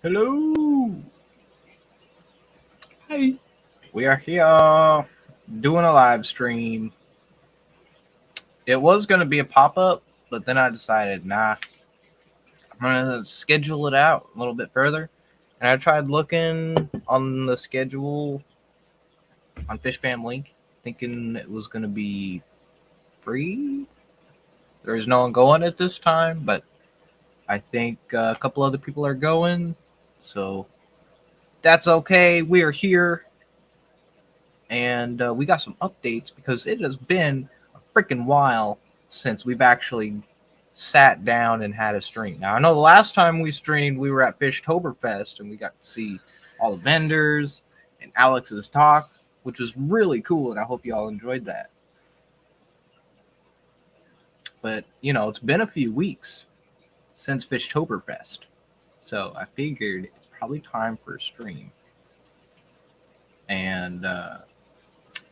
Hello. Hey. We are here doing a live stream. It was going to be a pop up, but then I decided, nah, I'm going to schedule it out a little bit further. And I tried looking on the schedule on FishFam Link, thinking it was going to be free. There's no one going at this time, but I think a couple other people are going. So that's okay. We are here. And we got some updates because it has been a freaking while since we've actually sat down and had a stream. Now, I know the last time we streamed, we were at Fishtoberfest and we got to see all the vendors and Alex's talk, which was really cool, and I hope you all enjoyed that. But, it's been a few weeks since Fishtoberfest, so I figured it's probably time for a stream. And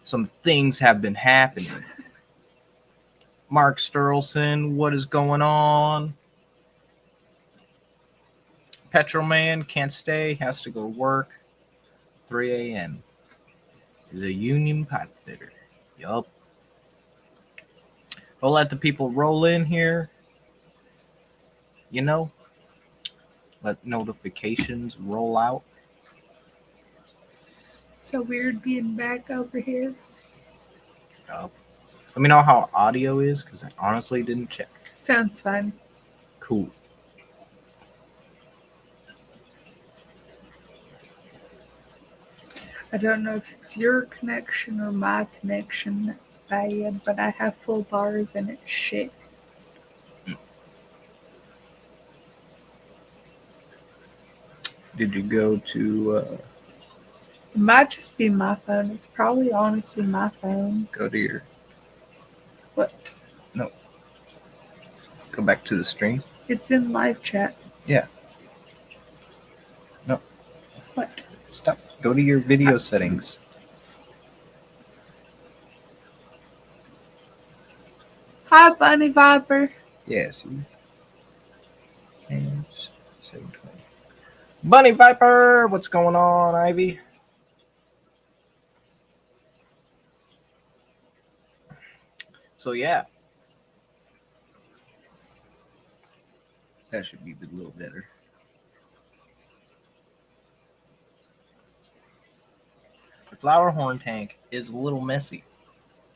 some things have been happening. Mark Sturlson, what is going on? Petrolman can't stay, has to go to work. 3 a.m. He's a union pipe fitter. Yup. We'll let the people roll in here. Let notifications roll out. So weird being back over here. Yup. Let me know how audio is, because I honestly didn't check. Sounds fine. Cool. I don't know if it's your connection or my connection that's bad, but I have full bars and it's shit. Did you go to... It might just be my phone. It's probably honestly my phone. Go to your... What? No. Go back to the stream. It's in live chat. Yeah. No. What? Stop. Go to your video settings. Hi, Bunny Viper. Yes. And 720. Bunny Viper, what's going on, Ivy? So yeah, that should be a little better. The flower horn tank is a little messy,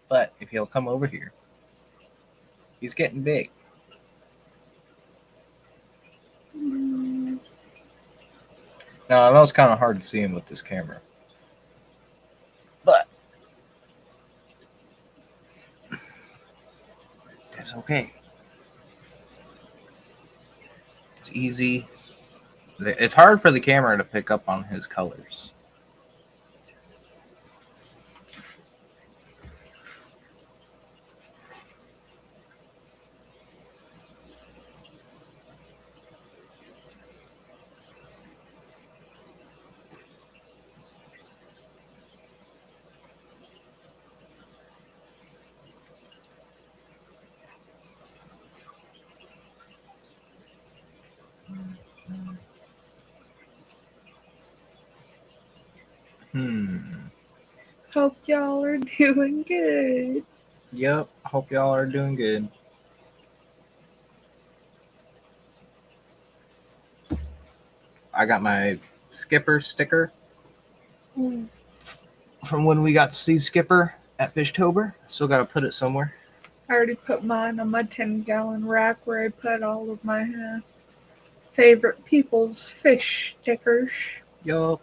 but if he'll come over here, he's getting big. Now, I know it's kind of hard to see him with this camera, but it's okay. It's easy. It's hard for the camera to pick up on his colors. Hope y'all are doing good. Yep, hope y'all are doing good. I got my Skipper sticker from when we got to see Skipper at Fishtober. Still got to put it somewhere. I already put mine on my 10-gallon rack where I put all of my favorite people's fish stickers. Yup.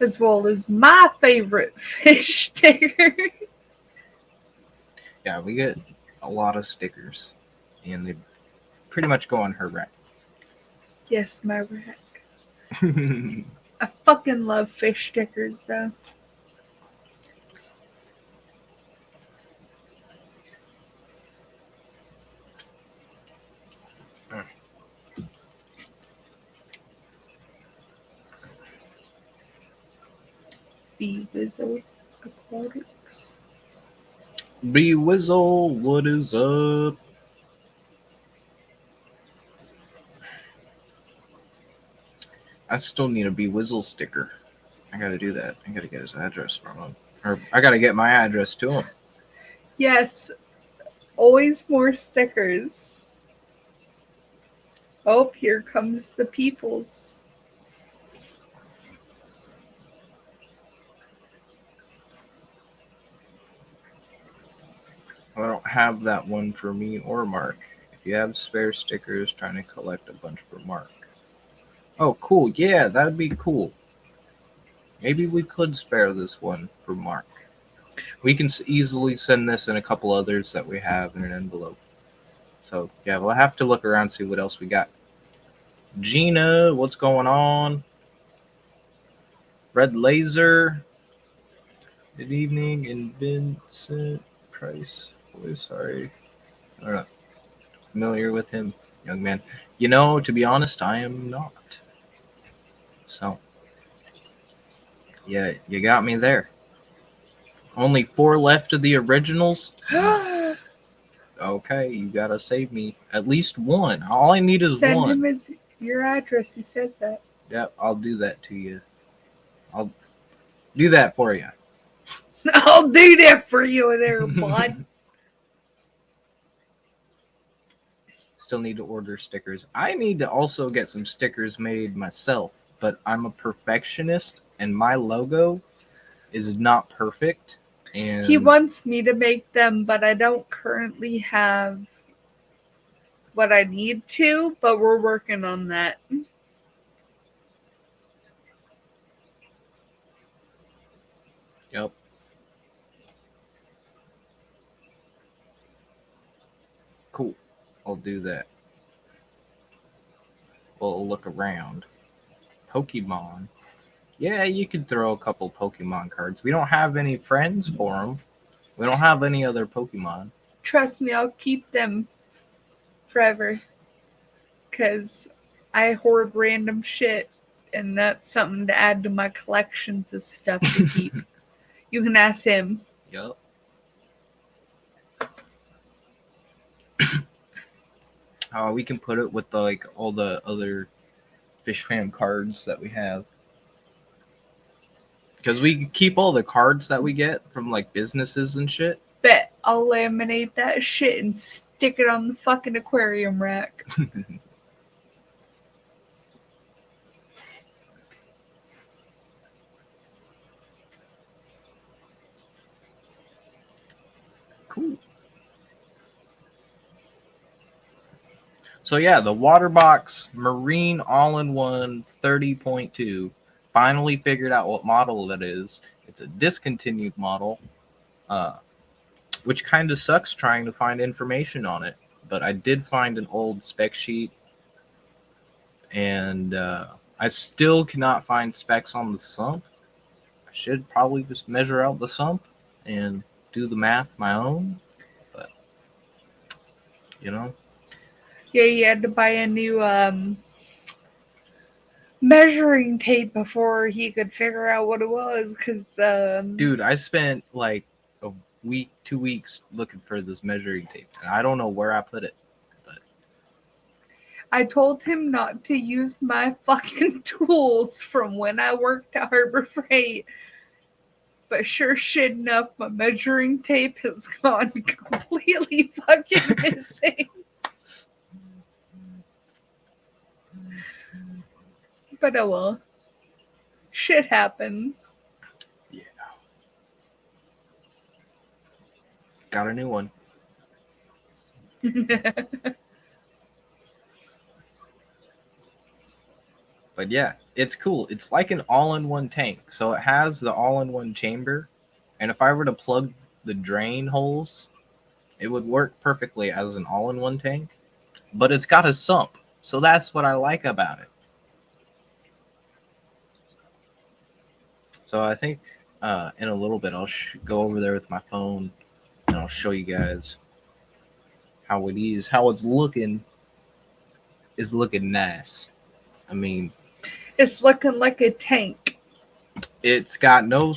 As well as my favorite fish sticker. Yeah, we get a lot of stickers, and they pretty much go on her rack. Yes, my rack. I fucking love fish stickers, though. B-Wizzle Aquatics. B-Wizzle, what is up? I still need a B Wizzle sticker. I gotta do that. I gotta get his address from him. Or I gotta get my address to him. Yes, always more stickers. Oh, here comes the peoples. I don't have that one for me or Mark. If you have spare stickers, trying to collect a bunch for Mark. Oh, cool. Yeah, that'd be cool. Maybe we could spare this one for Mark. We can easily send this and a couple others that we have in an envelope. So, yeah, we'll have to look around, see what else we got. Gina, what's going on? Red Laser. Good evening. And Vincent Price. Oh, sorry. I'm not familiar with him, young man. You know, to be honest, I am not. So, yeah, you got me there. Only 4 left of the originals. Okay, you gotta save me at least one. All I need is Send one. him your address. He says that. Yep, I'll do that to you. I'll do that for you. I'll do that for you there, bud. Still need to order stickers. I need to also get some stickers made myself, but I'm a perfectionist and my logo is not perfect. And He wants me to make them, but I don't currently have what I need to, but we're working on that. Yep. Cool. I'll do that. We'll look around. Pokemon. Yeah, you could throw a couple Pokemon cards. We don't have any friends for them. We don't have any other Pokemon. Trust me, I'll keep them forever. Because I hoard random shit, and that's something to add to my collections of stuff to keep. You can ask him. Yup. We can put it with all the other Fish Fam cards that we have. Because we can keep all the cards that we get from like businesses and shit. Bet I'll laminate that shit and stick it on the fucking aquarium rack. Cool. So yeah, the Waterbox Marine All-in-One 30.2 finally figured out what model it is. It's a discontinued model, which kind of sucks trying to find information on it. But I did find an old spec sheet, and I still cannot find specs on the sump. I should probably just measure out the sump and do the math my own, but you know. Yeah, you had to buy a new measuring tape before he could figure out what it was. Because, dude, I spent like a week, 2 weeks looking for this measuring tape, and I don't know where I put it. But I told him not to use my fucking tools from when I worked at Harbor Freight. But sure shit enough, my measuring tape has gone completely fucking missing. But oh well. Shit happens. yeah, got a new one. But yeah, it's cool. It's like an all-in-one tank. So it has the all-in-one chamber, and if I were to plug the drain holes, it would work perfectly as an all-in-one tank. But it's got a sump, so that's what I like about it. So I think in a little bit I'll go over there with my phone and I'll show you guys how it is, how it's looking. It's looking nice. I mean, It's looking like a tank. it's got no.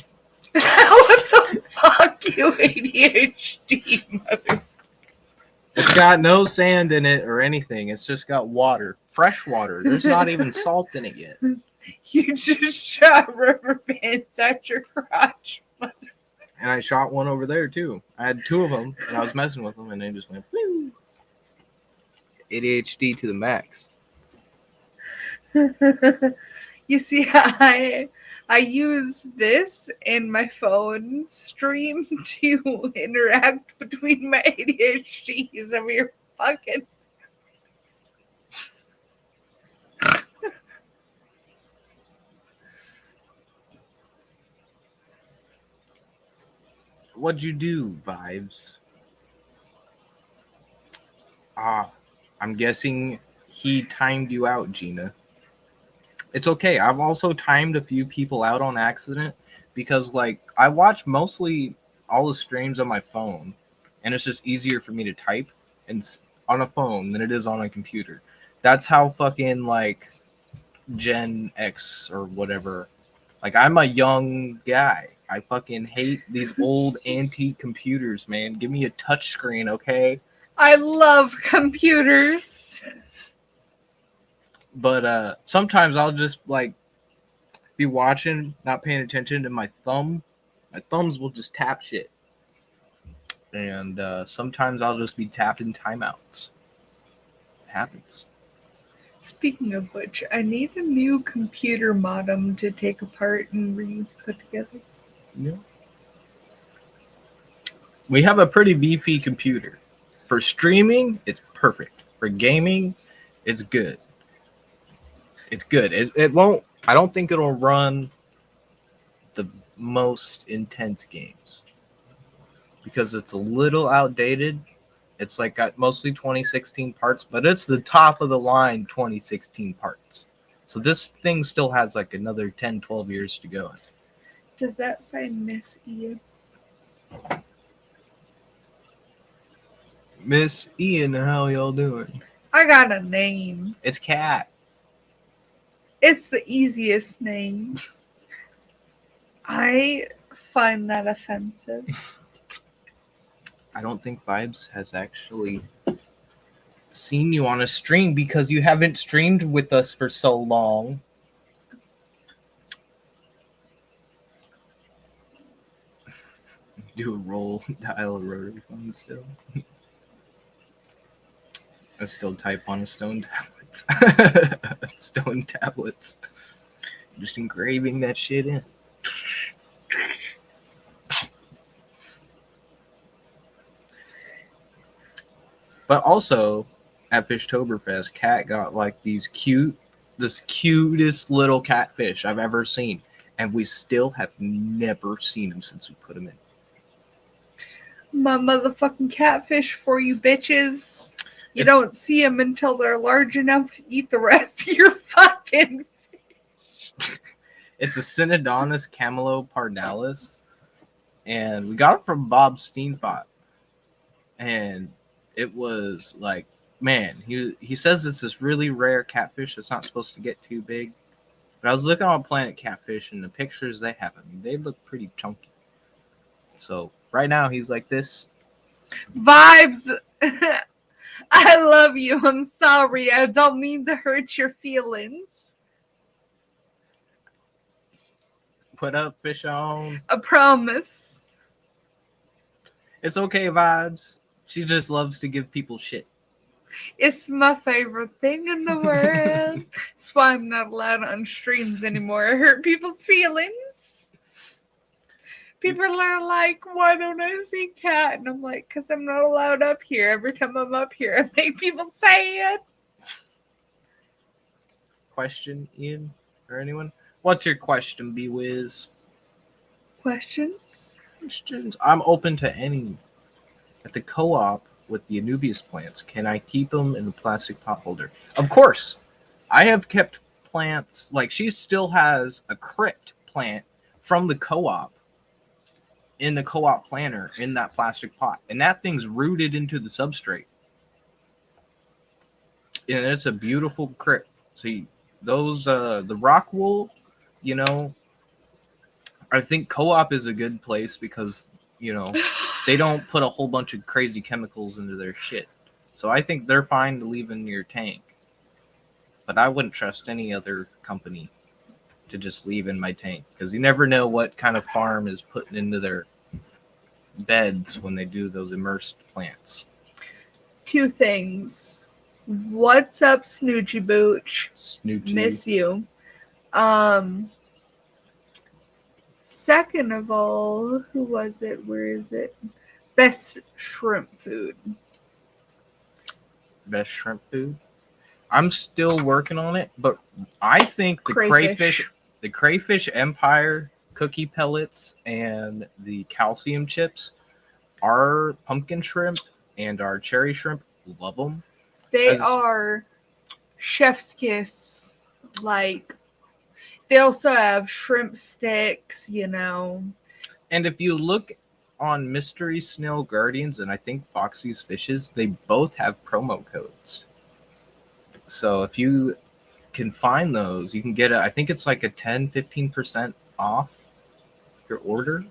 What the fuck, you ADHD mother? It's got no sand in it or anything. It's just got water, fresh water. There's not even salt in it yet. You just shot rubber bands at your crotch. And I shot one over there too. I had two of them, and I was messing with them, and they just went woo. ADHD to the max. You see, I use this and my phone stream to interact between my ADHDs of your fucking. What'd you do, Vibes? I'm guessing he timed you out, Gina. It's okay. I've also timed a few people out on accident because, like, I watch mostly all the streams on my phone, and it's just easier for me to type on a phone than it is on a computer. That's how fucking, like, Gen X or whatever. Like, I'm a young guy. I fucking hate these old antique computers, man. Give me a touchscreen, okay? I love computers. But sometimes I'll just like be watching, not paying attention to my thumb. My thumbs will just tap shit. And sometimes I'll just be tapping timeouts. It happens. Speaking of which, I need a new computer modem to take apart and re-put together. Yeah. We have a pretty beefy computer. For streaming, it's perfect. For gaming, it's good. It's good. It won't. I don't think it'll run the most intense games because it's a little outdated. It's like got mostly 2016 parts, but it's the top of the line 2016 parts. So this thing still has like another 10, 12 years to go. Does that say Miss Ian? Miss Ian, how y'all doing? I got a name. It's Cat. It's the easiest name. I find that offensive. I don't think Vibes has actually seen you on a stream because you haven't streamed with us for so long. Do a roll, dial a rotary phone still. I still type on a stone tablets. Stone tablets. Just engraving that shit in. But also, at Fishtoberfest, Cat got like this cutest little catfish I've ever seen. And we still have never seen him since we put him in. My motherfucking catfish for you bitches. You don't see them until they're large enough to eat the rest of your fucking fish. It's a Synodontis camelopardalis. And we got it from Bob Steenpot. And it was like, man, he says it's this really rare catfish that's not supposed to get too big. But I was looking on Planet Catfish and the pictures they have, I mean, they look pretty chunky. So right now he's like this. Vibes. I love you. I'm sorry. I don't mean to hurt your feelings. Put up, fish on. I promise. It's okay, Vibes. She just loves to give people shit. It's my favorite thing in the world. That's why I'm not allowed on streams anymore. I hurt people's feelings. People are like, why don't I see Cat? And I'm like, because I'm not allowed up here. Every time I'm up here, I make people say it. Question, Ian, or anyone? What's your question, B-Wiz? Questions? Questions? I'm open to any. At the co-op with the Anubias plants, can I keep them in the plastic pot holder? Of course. I have kept plants, like she still has a crypt plant from the co-op in the co-op planter in that plastic pot. And that thing's rooted into the substrate. And it's a beautiful crypt. See, those, the rock wool, you know, I think co-op is a good place because, you know, they don't put a whole bunch of crazy chemicals into their shit. So I think they're fine to leave in your tank. But I wouldn't trust any other company to just leave in my tank because you never know what kind of farm is putting into their beds when they do those immersed plants. 2 things. What's up, Snoochie Booch? Snoochie. Miss you. Second of all, who was it? Where is it? Best shrimp food. Best shrimp food. I'm still working on it, but I think the crayfish Empire cookie pellets and the calcium chips, our pumpkin shrimp and our cherry shrimp, love them. They are chef's kiss. Like, they also have shrimp sticks, you know. And if you look on Mystery Snail Guardians and I think Foxy's Fishes, they both have promo codes. So if you can find those, you can get I think it's like a 10-15% off your order.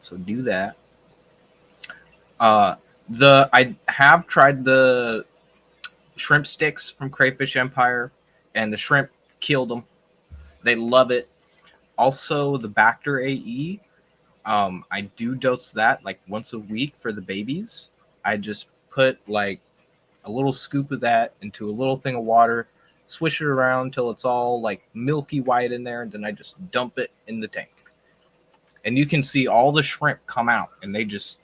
So do that. I have tried the shrimp sticks from Crayfish Empire, and the shrimp killed them. They love it. Also, the Bacter AE, I do dose that like once a week for the babies. I just put like a little scoop of that into a little thing of water, swish it around until it's all like milky white in there, and then I just dump it in the tank. And you can see all the shrimp come out, and they just...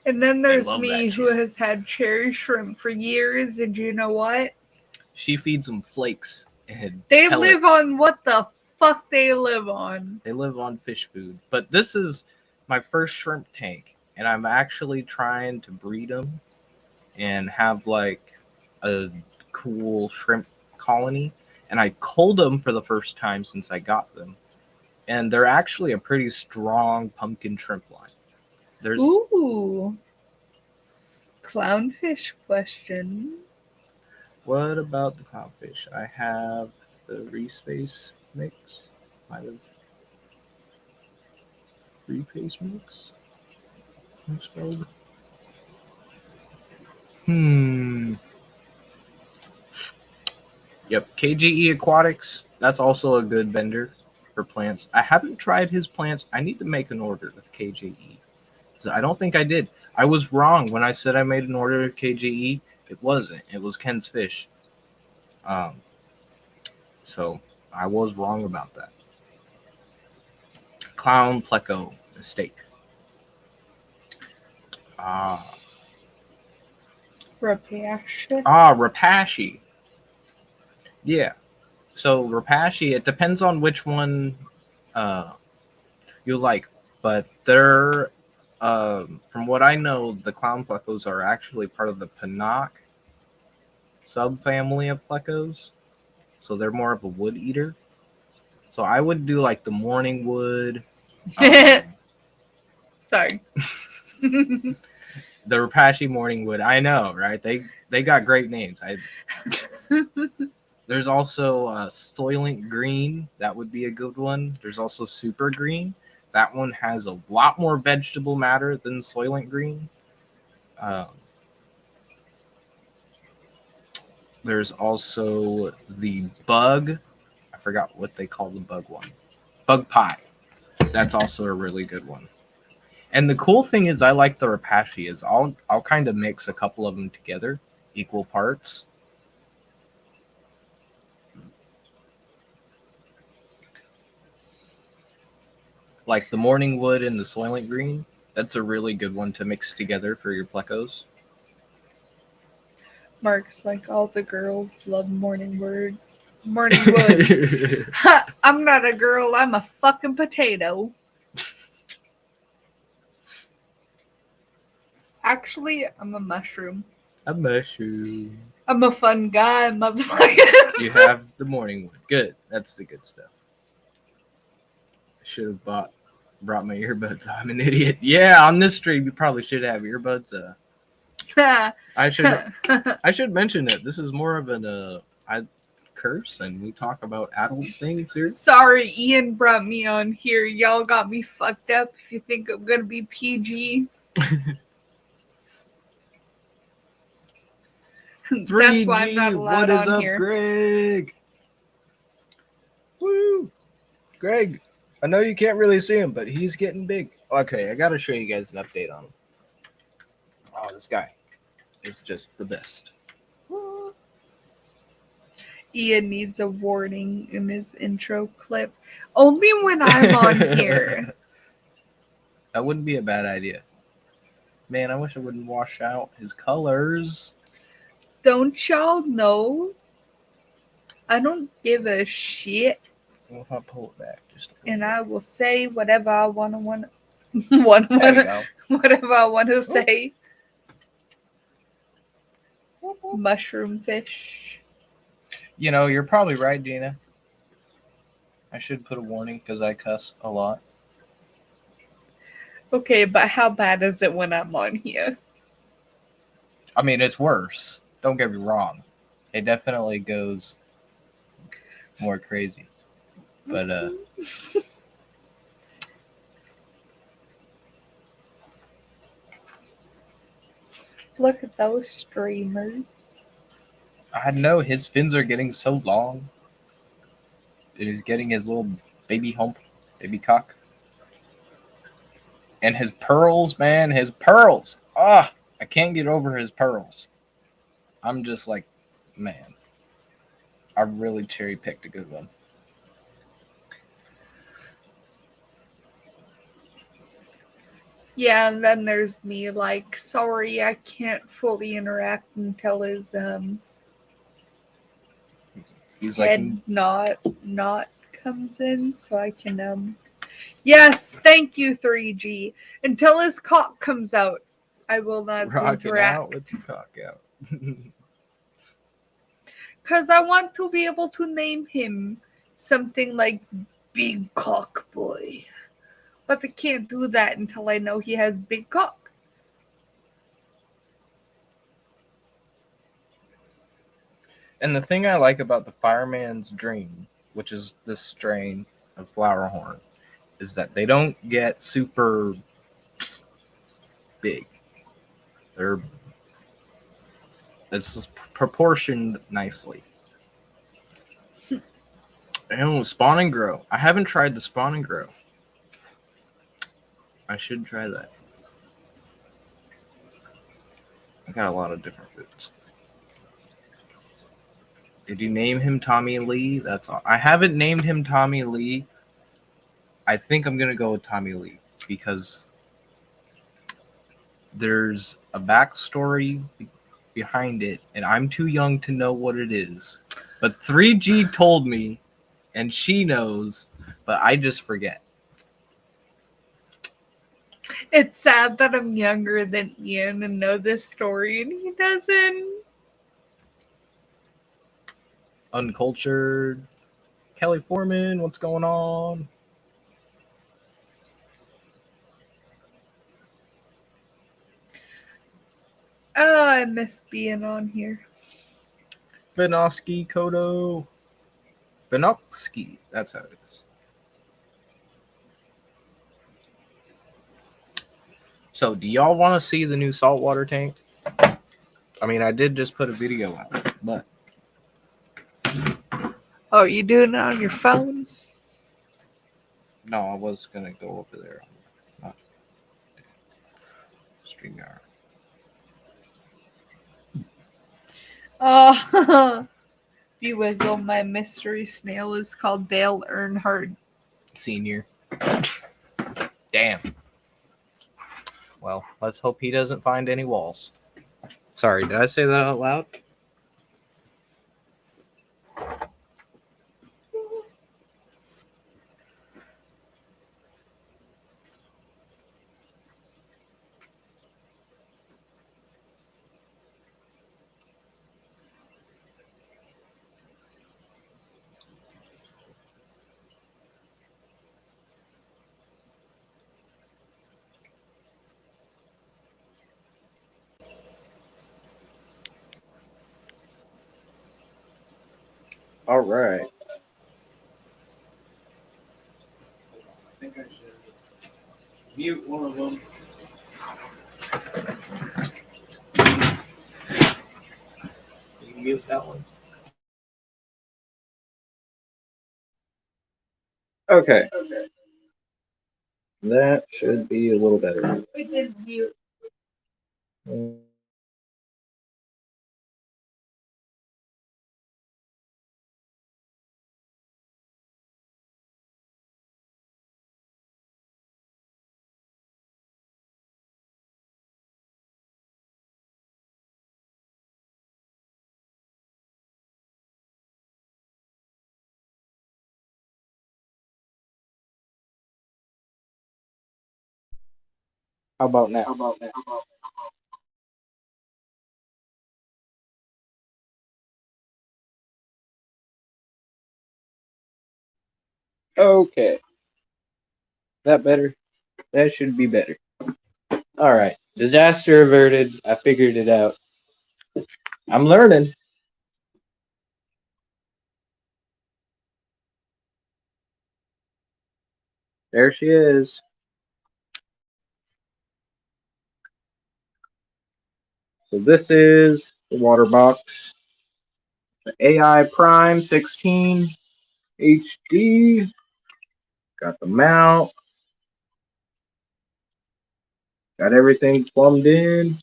And then there's me who has had cherry shrimp for years, and you know what? She feeds them flakes and they pellets. Live on what the fuck they live on. They live on fish food. But this is my first shrimp tank, and I'm actually trying to breed them and have like a cool shrimp colony. And I culled them for the first time since I got them. And they're actually a pretty strong pumpkin shrimp line. There's... Ooh. Clownfish question. What about the clownfish? I have the Respace mix. Might have Repace mix. Spelled. Yep, KGE Aquatics. That's also a good vendor for plants. I haven't tried his plants. I need to make an order with KGE. So I don't think I did. I was wrong when I said I made an order with KGE. It wasn't. It was Ken's Fish. So I was wrong about that. Clown Pleco mistake. Rapashi. Rapashi. Yeah. So Rapashi, it depends on which one you like, but they're from what I know, the clown plecos are actually part of the Panoc subfamily of plecos. So they're more of a wood eater. So I would do like the morning wood. Sorry. The Rapashi morning wood. I know, right? They got great names. There's also Soylent Green. That would be a good one. There's also Super Green. That one has a lot more vegetable matter than Soylent Green. There's also the Bug. I forgot what they call the Bug one. Bug Pie. That's also a really good one. And the cool thing is I like the Rapashi is I'll kind of mix a couple of them together, equal parts. Like the Morning Wood and the Soylent Green. That's a really good one to mix together for your plecos. Mark's like, all the girls love Morning Wood. Ha, I'm not a girl, I'm a fucking potato. Actually, I'm a mushroom. A mushroom. I'm a fun guy, motherfuckers. You have the Morning Wood. Good. That's the good stuff. I should have brought my earbuds. I'm an idiot. Yeah, on this stream you probably should have earbuds. I should mention it. This is more of an I curse and we talk about adult things here. Sorry, Ian brought me on here. Y'all got me fucked up if you think I'm gonna be PG. That's why I'm not 3G, allowed what is on up, here. Greg? Woo! Greg, I know you can't really see him, but he's getting big. Okay, I gotta show you guys an update on him. Oh, this guy is just the best. Ian needs a warning in his intro clip. Only when I'm on here. That wouldn't be a bad idea. Man, I wish I wouldn't wash out his colors. Don't y'all know? I don't give a shit, Well, I'll pull it back just a and little I bit. will say whatever I want to There you go. whatever I want to say. Mushroom fish. You know, you're probably right, Gina. I should put a warning because I cuss a lot. Okay, but how bad is it when I'm on here? I mean, it's worse. Don't get me wrong. It definitely goes more crazy. But, Look at those streamers. I know his fins are getting so long. He's getting his little baby hump, baby cock. And his pearls, man, his pearls. Ah, I can't get over his pearls. I'm just like, man, I really cherry picked a good one. Yeah, and then there's me like, sorry, I can't fully interact until his He's head like, not comes in, so I can Yes, thank you, 3G. Until his cock comes out, I will not rocking interact. out with the cock out. Because I want to be able to name him something like Big Cock Boy. But I can't do that until I know he has big cock. And the thing I like about the Fireman's Dream, which is this strain of flower horn, is that they don't get super big. It's just proportioned nicely. And Spawn and Grow. I haven't tried the Spawn and Grow. I should try that. I got a lot of different foods. Did you name him Tommy Lee? That's all. I haven't named him Tommy Lee. I think I'm gonna go with Tommy Lee because there's a backstory behind it, and I'm too young to know what it is. But 3G told me, and she knows, but I just forget. It's sad that I'm younger than Ian and know this story and he doesn't. Uncultured. Kelly Foreman, what's going on? Oh, I miss being on here. Benoski Kodo. Benoski, that's how it is. So, do y'all want to see the new saltwater tank? I mean, I did just put a video out, but Oh, you doing it on your phone? no, I was gonna go over there. Not StreamYard. Oh, Bewizzle, my mystery snail is called Dale Earnhardt. Senior. Damn. Well, let's hope he doesn't find any walls. Sorry, did I say that out loud? All right. I think I should mute one of them. mute that one. Okay. That should be a little better. We did mute. How about now? Okay. That better? That should be better. Alright. Disaster averted. I figured it out. I'm learning. There she is. So this is the water box. The AI Prime 16 HD. Got the mount. Got everything plumbed in.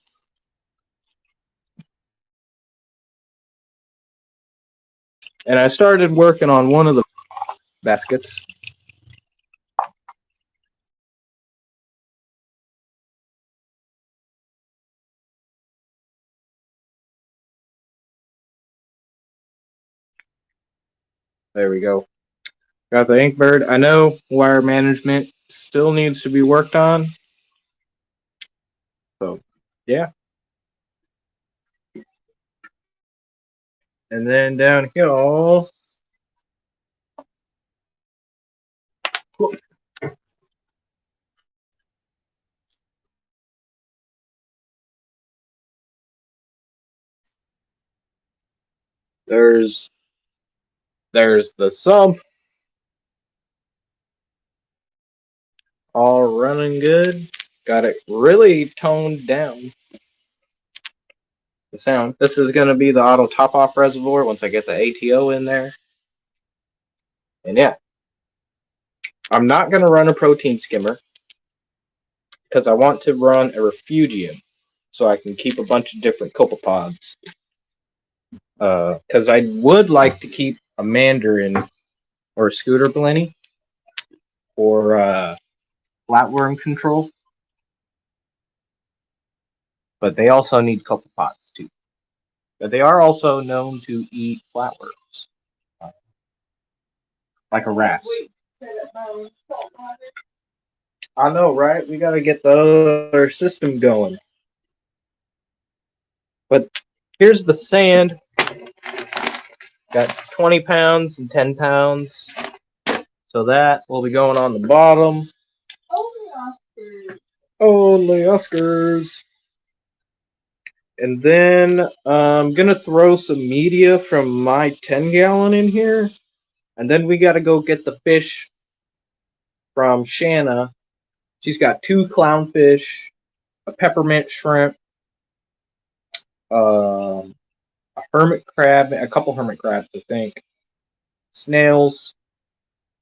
And I started working on one of the baskets. There we go. Got the Inkbird. I know wire management still needs to be worked on. So, yeah. And then down here, there's the sump. All running good. Got it really toned down. The sound. This is going to be the auto top-off reservoir once I get the ATO in there. And yeah. I'm not going to run a protein skimmer because I want to run a refugium so I can keep a bunch of different copepods. Because I would like to keep a mandarin or a scooter blenny for flatworm control. But they also need copepods too. But they are also known to eat flatworms. Like a rat. I know, right? We gotta get the other system going. But here's the sand. Got 20 pounds and 10 pounds. So that will be going on the bottom. Only Oscars. And then I'm going to throw some media from my 10-gallon in here. And then we got to go get the fish from Shanna. She's got 2 clownfish, a peppermint shrimp, a hermit crab, a couple hermit crabs, I think, snails,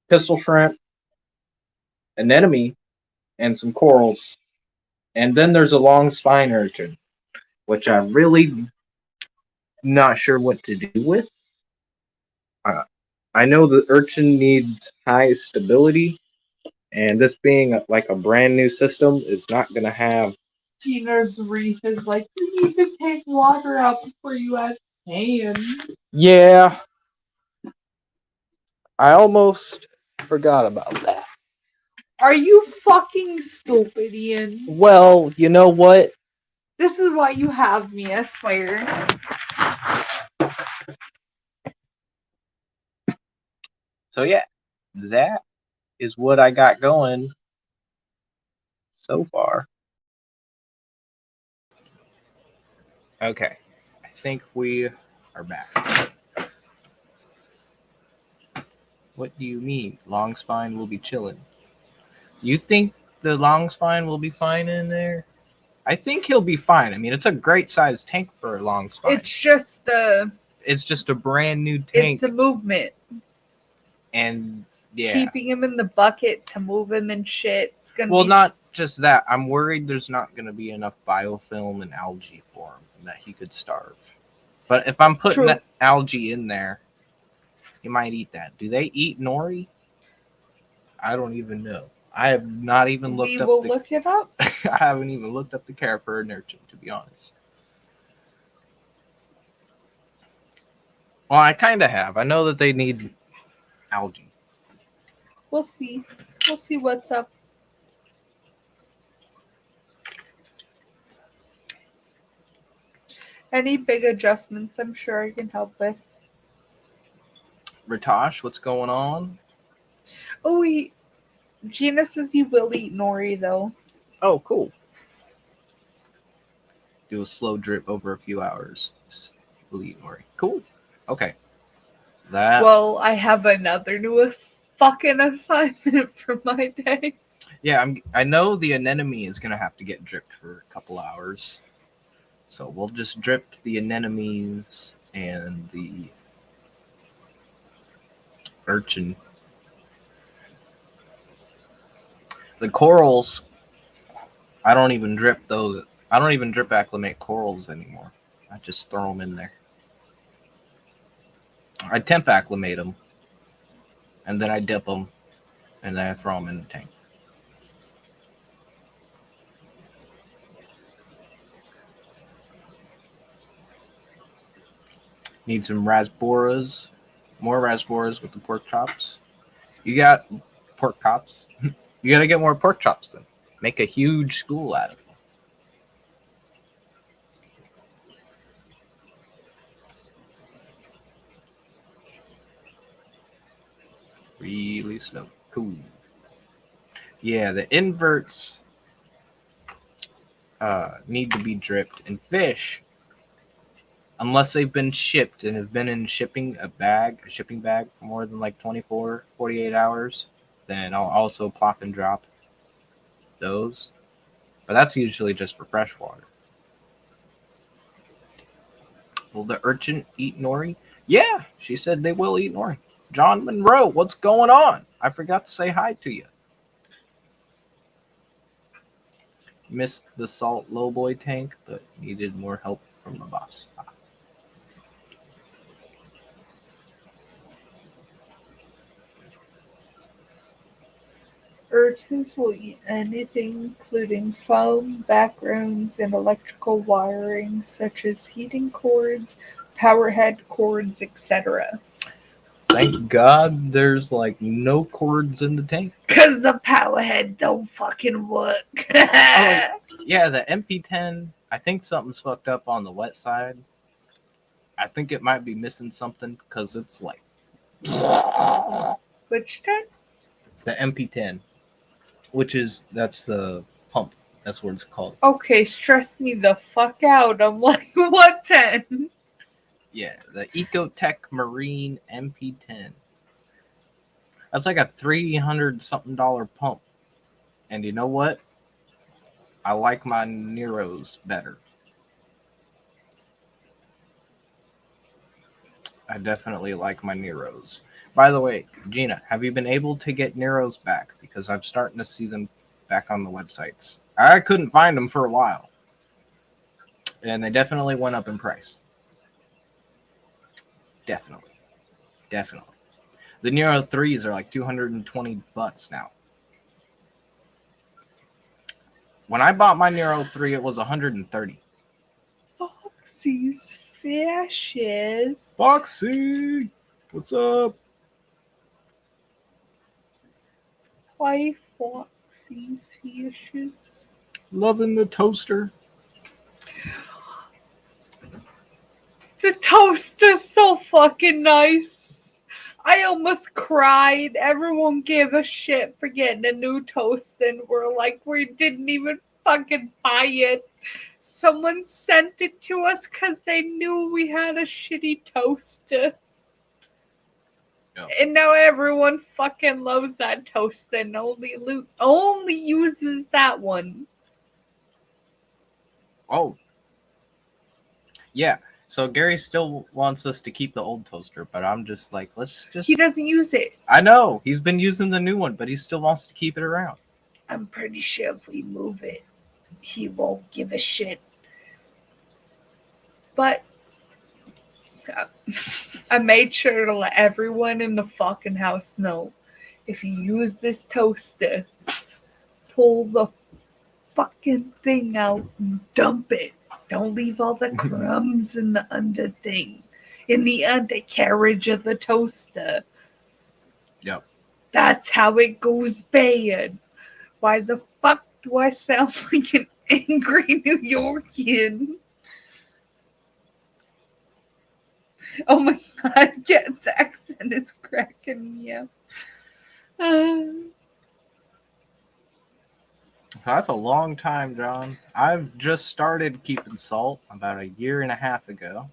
pistol shrimp, anemone, and some corals. And then there's a long spine urchin, which I'm really not sure what to do with. I know the urchin needs high stability, and this being like a brand new system is not going to have. Tina's reef is like, you need to take water out before you add sand. Yeah. I almost forgot about that. Are you fucking stupid, Ian? Well, you know what? This is why you have me, I swear. So yeah, that is what I got going so far. Okay, I think we are back. What do you mean? Long spine will be chilling. You think the long spine will be fine in there? I think he'll be fine. I mean, it's a great sized tank for a long spine. It's just the It's just a brand new tank, It's a movement. and yeah. Keeping him in the bucket to move him and shit. It's gonna Well, be not just that. I'm worried there's not going to be enough biofilm and algae for him and that he could starve. But if I'm putting True. that algae in there, he might eat that. Do they eat nori? I don't even know. I have not even looked We up. will look it up. I haven't even looked up the care for an urchin, to be honest. Well, I kind of have. I know that they need algae. We'll see. We'll see what's up. Any big adjustments, I'm sure I can help with. Ritosh, what's going on? Oh, Gina says he will eat nori, though. Oh, cool. Do a slow drip over a few hours. He'll eat nori. Cool. Okay. That. Well, I have another new fucking assignment for my day. Yeah, I know the anemone is gonna have to get dripped for a couple hours, so we'll just drip the anemones and the urchin. The corals, I don't even drip those. I don't even drip acclimate corals anymore. I just throw them in there. I temp acclimate them, and then I dip them, and then I throw them in the tank. Need some rasboras, more rasboras with the pork chops. You got pork chops? You gotta get more pork chops then. Make a huge school out of them. Really slow. Cool. Yeah, the inverts need to be dripped. And fish, unless they've been shipped and have been in a shipping bag for more than like 24, 48 hours, then I'll also plop and drop those. But that's usually just for freshwater. Will the urchin eat nori? Yeah, she said they will eat nori. John Monroe, what's going on? I forgot to say hi to you. Missed the salt lowboy tank, but needed more help from the boss. Urchins will eat anything, including foam, backgrounds, and electrical wiring, such as heating cords, power head cords, etc. Thank God there's like no cords in the tank. Cause the power head don't fucking work. Yeah, the MP10, I think something's fucked up on the wet side. I think it might be missing something because it's like Which 10? the MP10, that's the pump. That's what it's called. Okay, stress me the fuck out. I'm like, what 10? Yeah, the Ecotech Marine MP10. That's like a $300 something pump. And you know what? I like my Neros better. I definitely like my Neros. By the way, Gina, have you been able to get Neros back? Because I'm starting to see them back on the websites. I couldn't find them for a while. And they definitely went up in price. Definitely. The Nero 3s are like $220 now. When I bought my Nero 3, it was $130. Foxy's fishes. Foxy! What's up? Why Foxy's fishes? Loving the toaster. The toast is so fucking nice. I almost cried. Everyone gave a shit for getting a new toast, and we're like, we didn't even fucking buy it. Someone sent it to us because they knew we had a shitty toaster. Oh. And now everyone fucking loves that toast and only uses that one. Oh. Yeah. So Gary still wants us to keep the old toaster, but I'm just like, let's just. He doesn't use it. I know he's been using the new one, but he still wants to keep it around. I'm pretty sure if we move it, he won't give a shit. But I made sure to let everyone in the fucking house know, if you use this toaster, pull the fucking thing out and dump it. Don't leave all the crumbs in the under thing, in the undercarriage of the toaster. Yep. That's how it goes bad. Why the fuck do I sound like an angry New Yorkian? Oh my god, Jet's accent is cracking me up. That's a long time, John. I've just started keeping salt about a year and a half ago.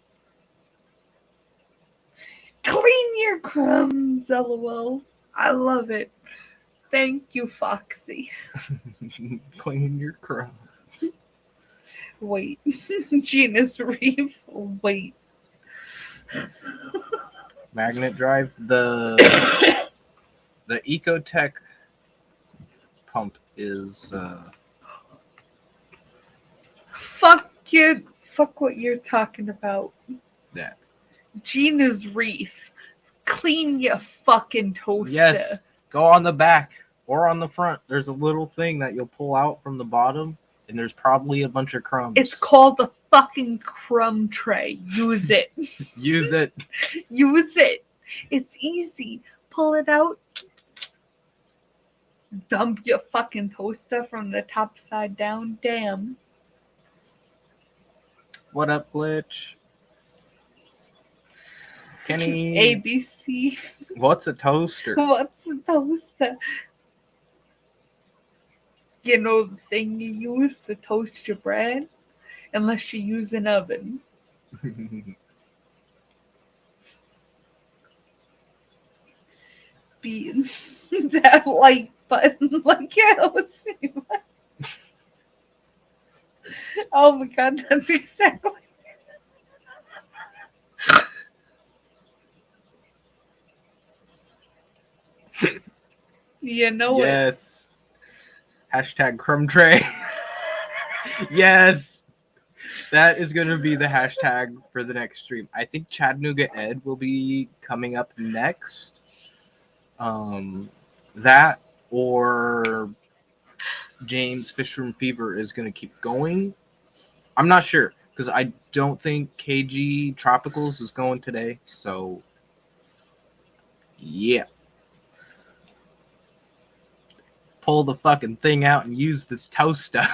Clean your crumbs, lol. I love it. Thank you, Foxy. Clean your crumbs. Wait. Gina's Reef. Wait. Magnet drive. The Ecotech pump is Fuck you. Fuck what you're talking about. Yeah. Gina's Reef. Clean your fucking toaster. Yes. Go on the back or on the front. There's a little thing that you'll pull out from the bottom, and there's probably a bunch of crumbs. It's called the fucking crumb tray. Use it. Use it. Use it. It's easy. Pull it out. Dump your fucking toaster from the top side down. Damn. What up, Glitch? Kenny. ABC. What's a toaster? What's a toaster? You know the thing you use to toast your bread? Unless you use an oven. Be that like button like it was me. Oh my god, that's exactly. You know it. Yes. Hashtag crumb tray. Yes. That is going to be the hashtag for the next stream. I think Chattanooga Ed will be coming up next. That or James Fishroom Fever is going to keep going. I'm not sure because I don't think KG Tropicals is going today. So, yeah. Pull the fucking thing out and use this toaster.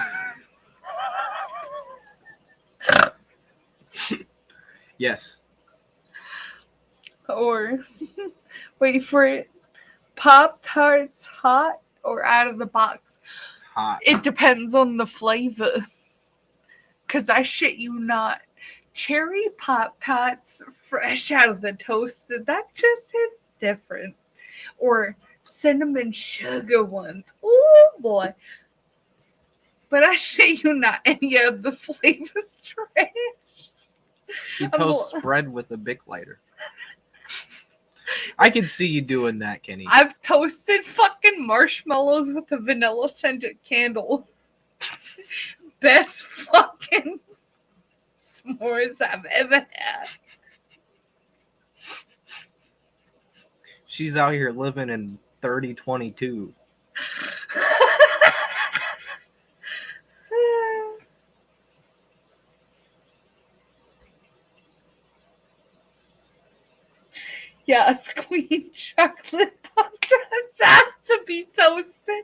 Yes. Or wait for it. Pop-Tarts hot or out of the box? Hot. It depends on the flavor. Cause I shit you not. Cherry Pop-Tarts fresh out of the toaster, that just hits different. Or cinnamon sugar ones. Oh boy. But I shit you not, any of the flavors trash. He toasts bread with a Bic lighter. I can see you doing that, Kenny. I've toasted fucking marshmallows with a vanilla scented candle. Best fucking s'mores I've ever had. She's out here living in 3022. Yes, Queen chocolate Pop-Tarts have to be toasted.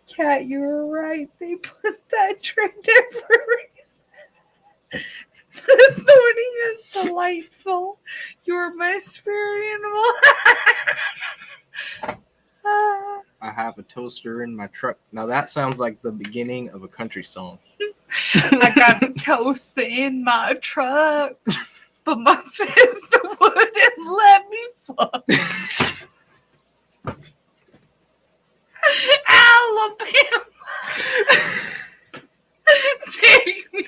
Kat, you were right. They put that trend there for a reason. This morning is delightful. You're my spirit animal. I have a toaster in my truck. Now that sounds like the beginning of a country song. I got a toaster in my truck, but my sister wouldn't let me fuck. Alabama, take me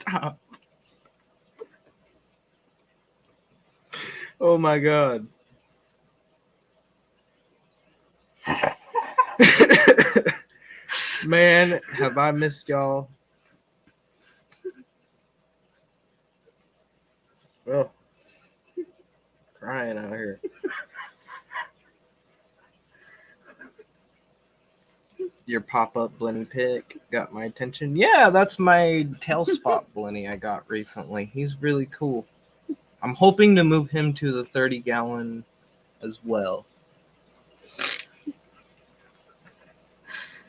Stop. Oh my god. Man, have I missed y'all? Oh, crying out here. Your pop-up Blenny pick got my attention. Yeah, that's my tail spot Blenny I got recently. He's really cool. I'm hoping to move him to the 30-gallon as well.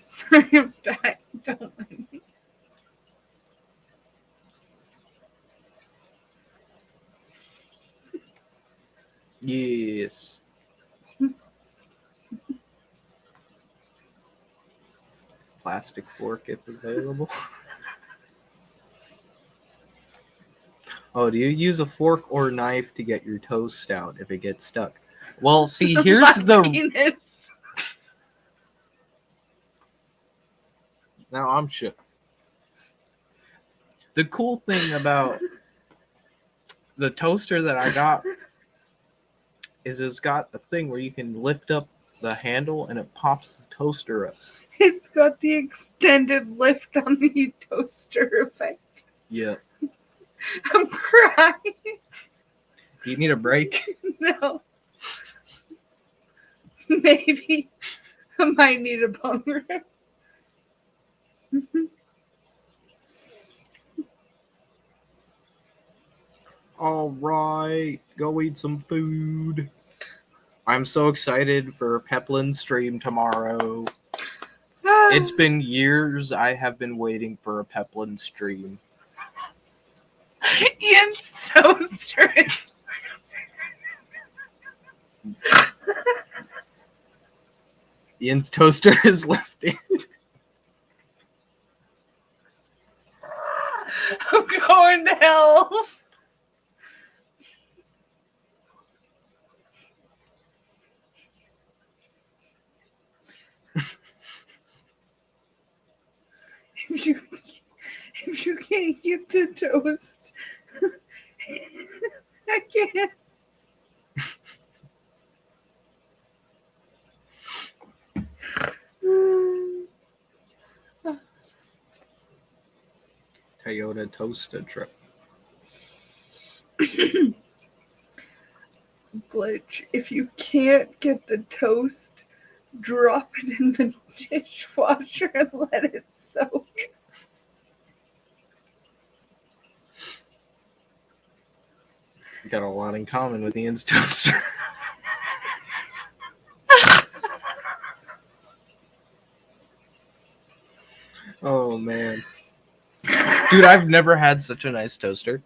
Sorry, I'm dying. Don't mind me. Yes. Plastic fork if available. Oh, do you use a fork or knife to get your toast out if it gets stuck? Well, see, here's My the... penis. Now I'm shook. The cool thing about the toaster that I got is it's got a thing where you can lift up the handle and it pops the toaster up. It's got the extended lift on the toaster effect. Yeah. I'm crying. Do you need a break? No. Maybe I might need a bum rip. All right, go eat some food. I'm so excited for Peplin's stream tomorrow. It's been years I have been waiting for a Peplin stream. Ian's toaster. Ian's toaster is left in. I'm going to hell. If you can't get the toast, I can't. Toyota toaster truck. Glitch, if you can't get the toast, drop it in the dishwasher and let it soak. Got a lot in common with Ian's toaster. Oh man. Dude, I've never had such a nice toaster.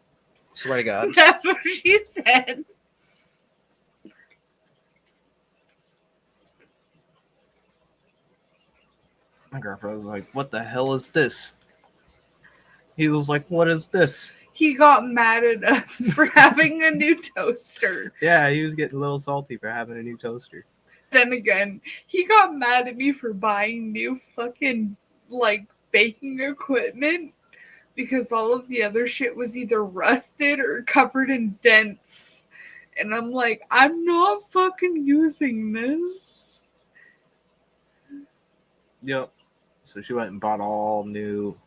Swear to God. That's what she said. My girlfriend was like, what the hell is this? He was like, what is this? He got mad at us for having a new toaster. Yeah, he was getting a little salty for having a new toaster. Then again, he got mad at me for buying new fucking, like, baking equipment because all of the other shit was either rusted or covered in dents. And I'm like, I'm not fucking using this. Yep. So she went and bought all new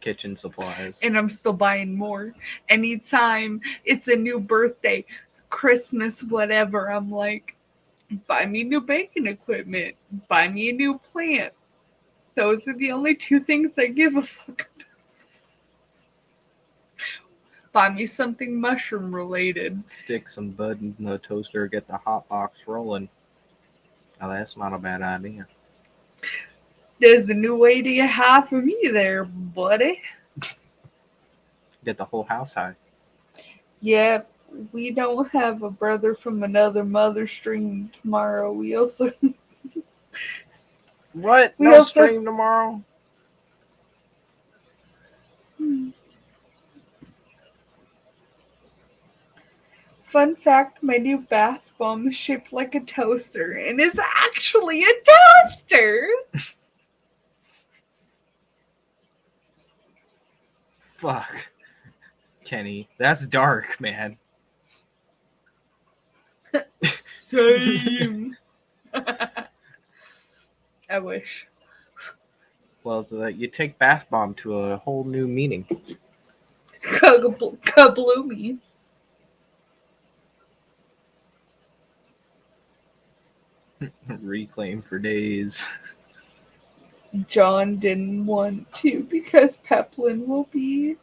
kitchen supplies. And I'm still buying more. Anytime it's a new birthday, Christmas, whatever, I'm like, buy me new baking equipment. Buy me a new plant. Those are the only two things I give a fuck about. Buy me something mushroom related. Stick some bud in the toaster, get the hot box rolling. Now that's not a bad idea. There's a new idea have for me there, buddy. Get the whole house high. Yeah, we don't have a brother from another mother stream tomorrow. We also What? We No also- stream tomorrow? Fun fact, my new bath bomb is shaped like a toaster and is actually a toaster. Fuck. Kenny. That's dark, man. Same. I wish. Well, you take bath bomb to a whole new meaning. Kabloomy. Reclaim for days. John didn't want to because Peplin will be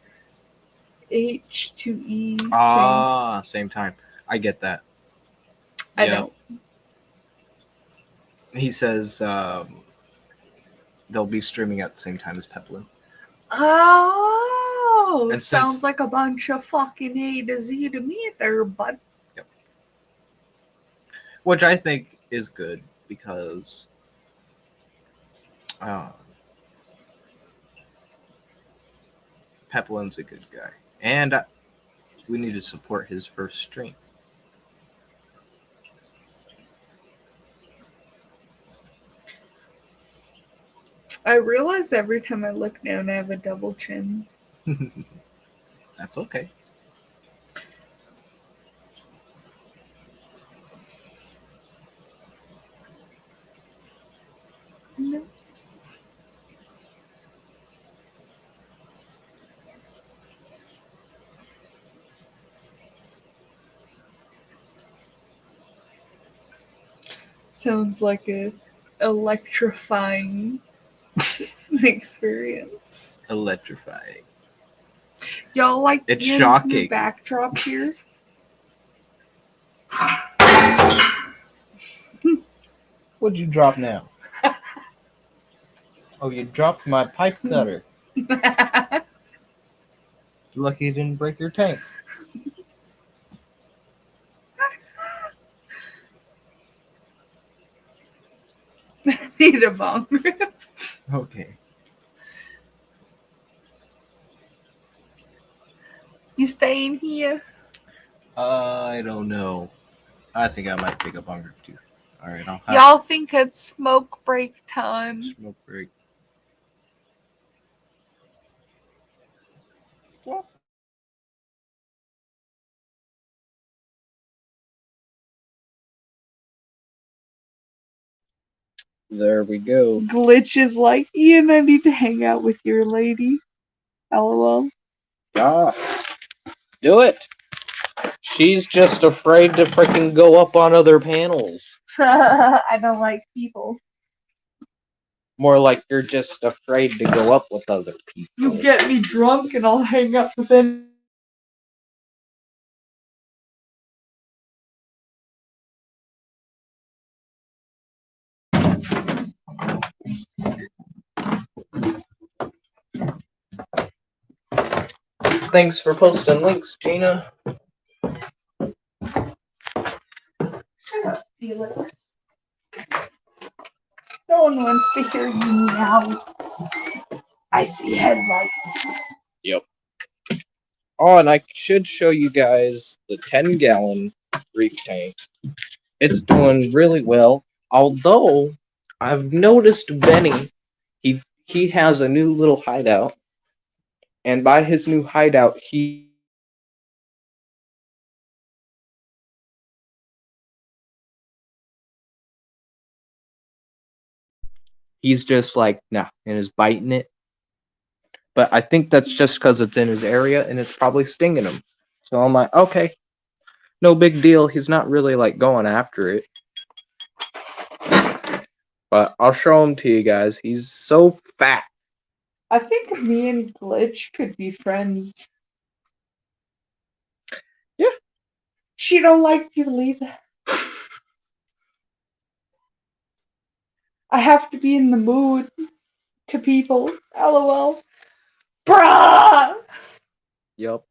H2E. Same time. I get that. I Yeah. know. He says they'll be streaming at the same time as Peplin. Oh, And sounds since- like a bunch of fucking A to Z to me there, bud. Which I think is good because Peplin's a good guy. And we need to support his first stream. I realize every time I look down, I have a double chin. That's okay. No. Sounds like a electrifying experience. Electrifying. Y'all like It's Ian's shocking. new backdrop here? What'd you drop now? Oh, you dropped my pipe cutter. Lucky you didn't break your tank. Need a bong rip. Okay. You staying here? I don't know. I think I might pick up on group 2. Alright, I'll have Y'all think it's smoke break time? smoke break. There we go. Glitch is like, Ian, I need to hang out with your lady. LOL. Yeah. Do it. She's just afraid to freaking go up on other panels. I don't like people. More like you're just afraid to go up with other people. You get me drunk and I'll hang up with them. Thanks for posting links, Gina. Shut up, Felix. No one wants to hear you now. I see headlights. Oh, and I should show you guys the 10-gallon reef tank. It's doing really well. Although I've noticed Benny, he has a new little hideout, and by his new hideout, he's just like, nah, and is biting it. But I think that's just because it's in his area and it's probably stinging him. So I'm like, okay, no big deal. He's not really like going after it. But I'll show him to you guys. He's so fat. I think me and Glitch could be friends. Yeah. She don't like people either. I have to be in the mood to people. LOL. Bruh! Yep.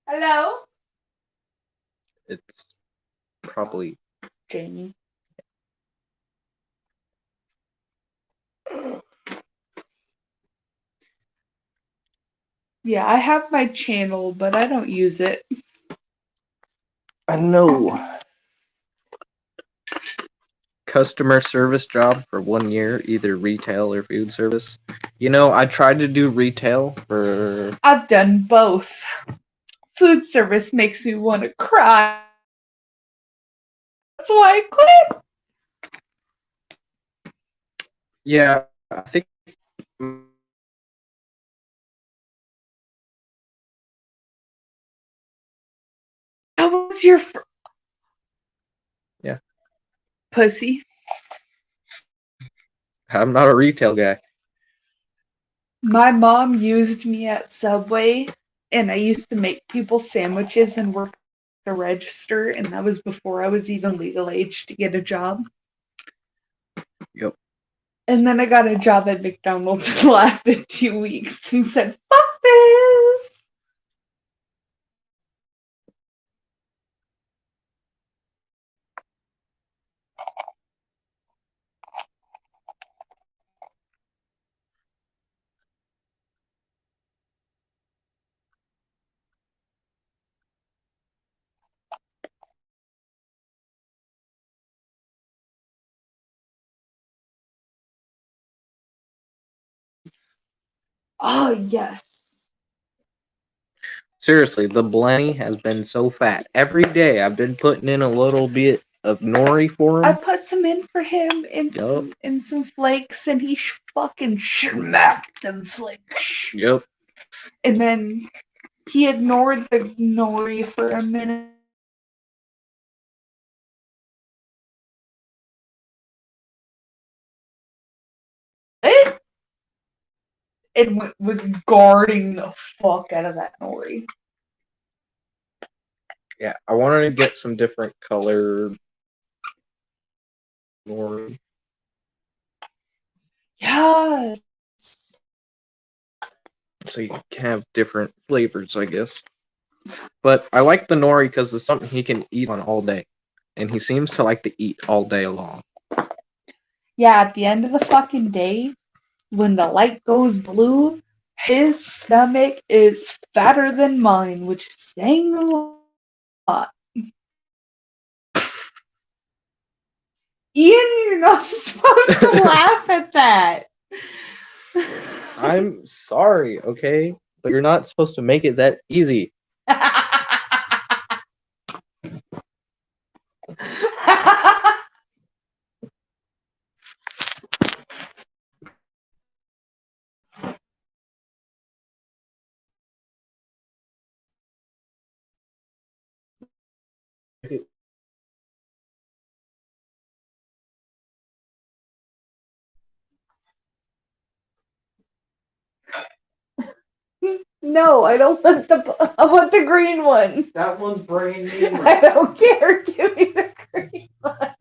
Hello? It's probably Jamie. Yeah, I have my channel, but I don't use it. I know. Customer service job for 1 year, either retail or food service. I tried to do retail for. I've done both. Food service makes me want to cry. That's why I quit. Yeah, I think. How was your Yeah, pussy? I'm not a retail guy. My mom used me at Subway, and I used to make people sandwiches and work the register, and that was before I was even legal age to get a job. Yep. And then I got a job at McDonald's and lasted 2 weeks and said, fuck this! Oh, yes. Seriously, the Blenny has been so fat. Every day I've been putting in a little bit of nori for I him. put some in for him and Yup. some flakes, and he fucking smacked them flakes. Yep. And then he ignored the nori for a minute. And was guarding the fuck out of that nori. Yeah, I wanted to get some different colored nori. Yes. So you can have different flavors, I guess. But I like the nori because it's something he can eat on all day. And he seems to like to eat all day long. Yeah, at the end of the fucking day, when the light goes blue, his stomach is fatter than mine, which is saying a lot. Ian, you're not supposed to laugh at that. I'm sorry, okay? But you're not supposed to make it that easy. No, I don't want I want the green one. That one's brand new. I don't care. Give me the green one.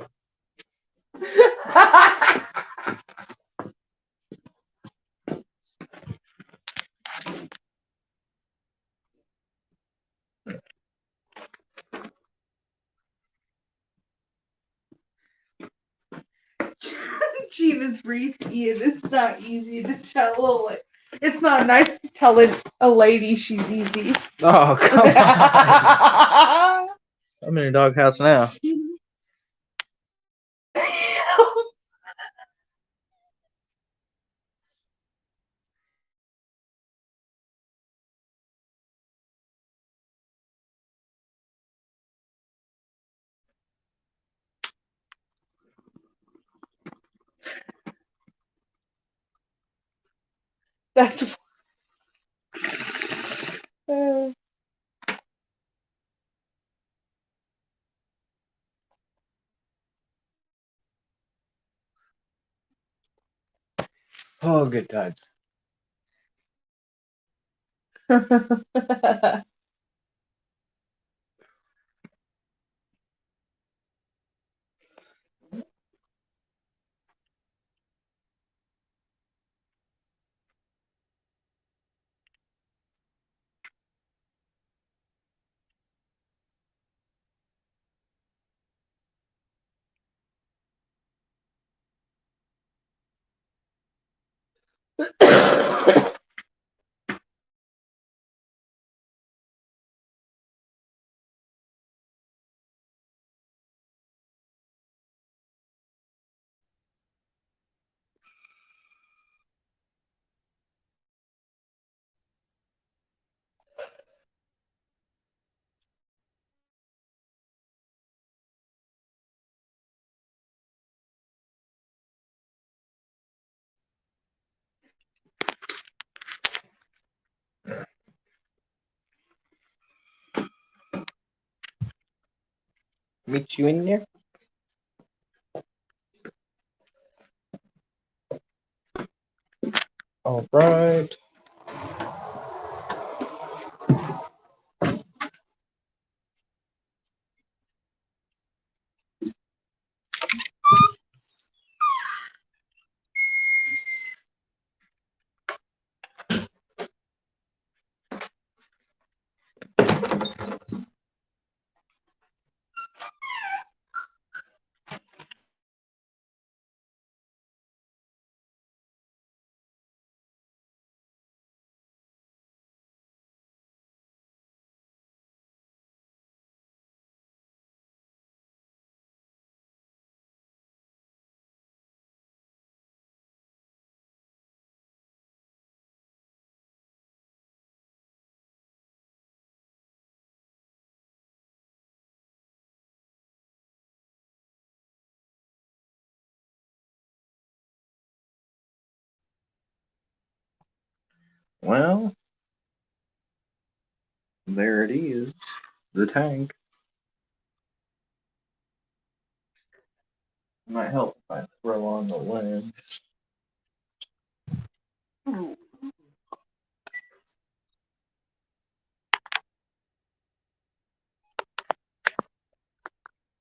Gina's repeat. It's not easy to tell. It's not nice to tell a lady she's easy. Oh, come on. I'm in a doghouse now. That's Oh, good times. meet you in there. All right. Well, there it is, the tank. Might help if I throw on the lens.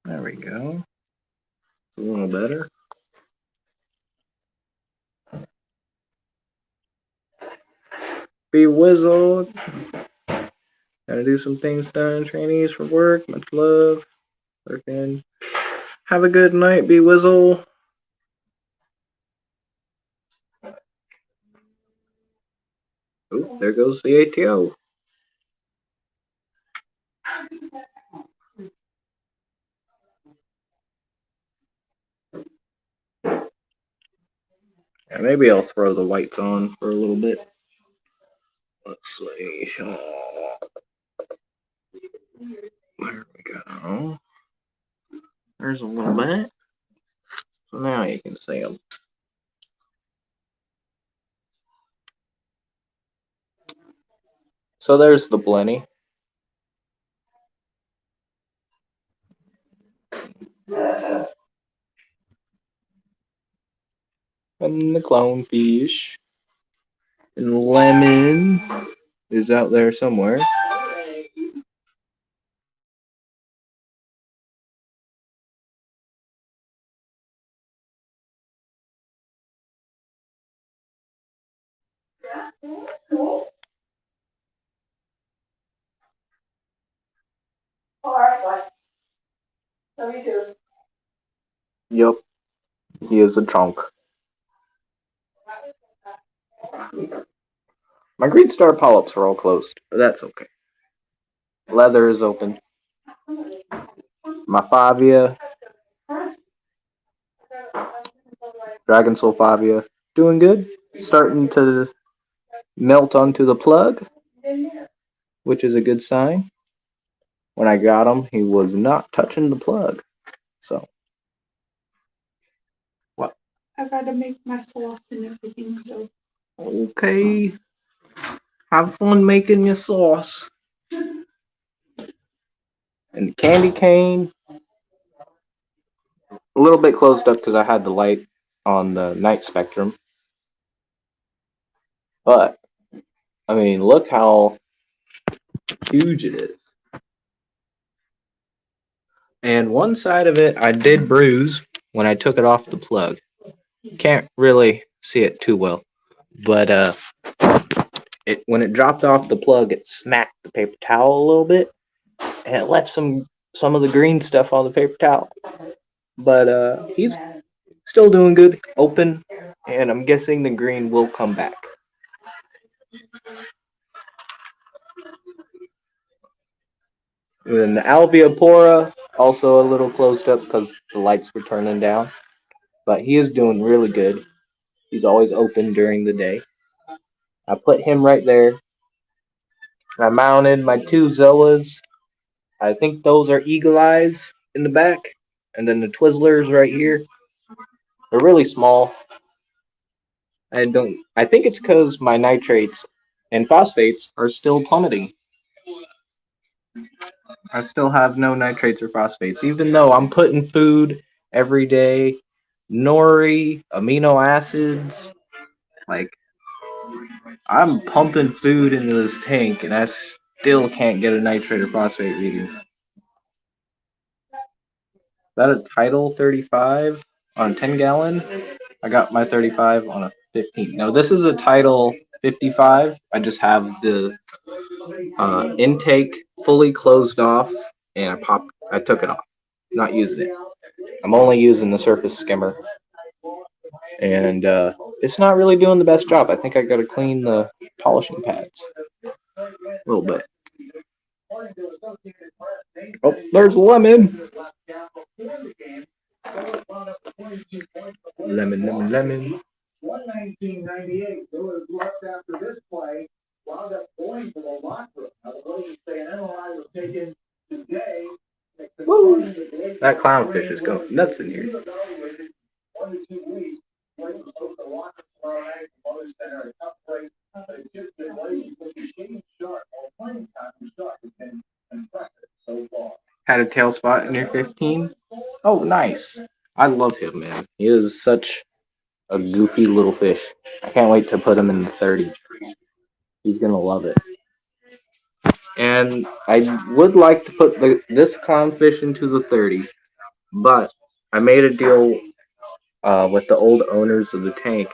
There we go. A little better. Be Whizzled. Gotta do some things done. Trainees for work. Much love. Working. Have a good night, Be Whizzle. Oh, there goes the ATO. Yeah, maybe I'll throw the whites on for a little bit. Let's see. Oh, there we go. There's a little bit. So now you can see them. So there's the Blenny. And the clownfish. And Lemon is out there somewhere. Yup, he is a chunk. My green star polyps are all closed, but that's okay. Leather is open. My Favia, Dragon Soul Favia, doing good. Starting to melt onto the plug, which is a good sign. When I got him, he was not touching the plug. So. What? I gotta make my sauce and everything, so. Okay. Have fun making your sauce. And candy cane. A little bit closed up because I had the light on the night spectrum. But, I mean, look how huge it is. And one side of it I did bruise when I took it off the plug. Can't really see it too well. But when it dropped off the plug, it smacked the paper towel a little bit. And it left some of the green stuff on the paper towel. But he's still doing good, open, and I'm guessing the green will come back. And the Alveopora, also a little closed up because the lights were turning down. But he is doing really good. He's always open during the day. I put him right there. I mounted my two Zoas. I think those are Eagle Eyes in the back. And then the Twizzlers right here. They're really small. I think it's because my nitrates and phosphates are still plummeting. I still have no nitrates or phosphates, even though I'm putting food every day, nori, amino acids. Like, I'm pumping food into this tank, and I still can't get a nitrate or phosphate reading. Is that a Tidal 35 on a 10-gallon? I got my 35 on a 15. No, this is a Tidal 55. I just have the intake fully closed off, and I took it off. Not using it. I'm only using the surface skimmer, and it's not really doing the best job. I think I got to clean the polishing pads a little bit. Oh, there's lemon. Lemon, lemon, lemon. 1998, Lewis left after this play, wound up going to the locker room. Now, the Roses say an MRI was taken today. Woo! That clownfish is going nuts in here. 1 to 2 weeks. Play was supposed to lock up tomorrow night. Mother's Center, a tough place, but it's just been late because the game sharp, or playing time sharp, has been impressive so far. Had a tail spot in your 15? Oh, nice. I love him, man. He is such a goofy little fish. I can't wait to put him in the 30. He's gonna love it. And I would like to put this clownfish into the 30, but I made a deal with the old owners of the tank,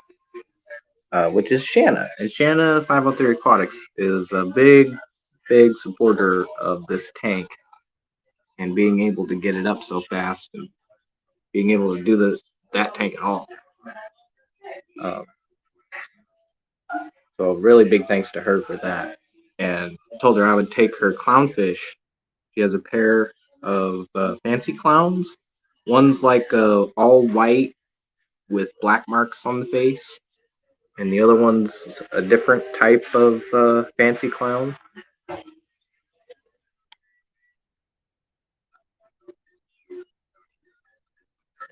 which is Shanna. And Shanna 503 Aquatics is a big, big supporter of this tank and being able to get it up so fast and being able to do that tank at all. So really big thanks to her for that. And told her I would take her clownfish. She has a pair of fancy clowns. One's like all white with black marks on the face, and the other one's a different type of fancy clown.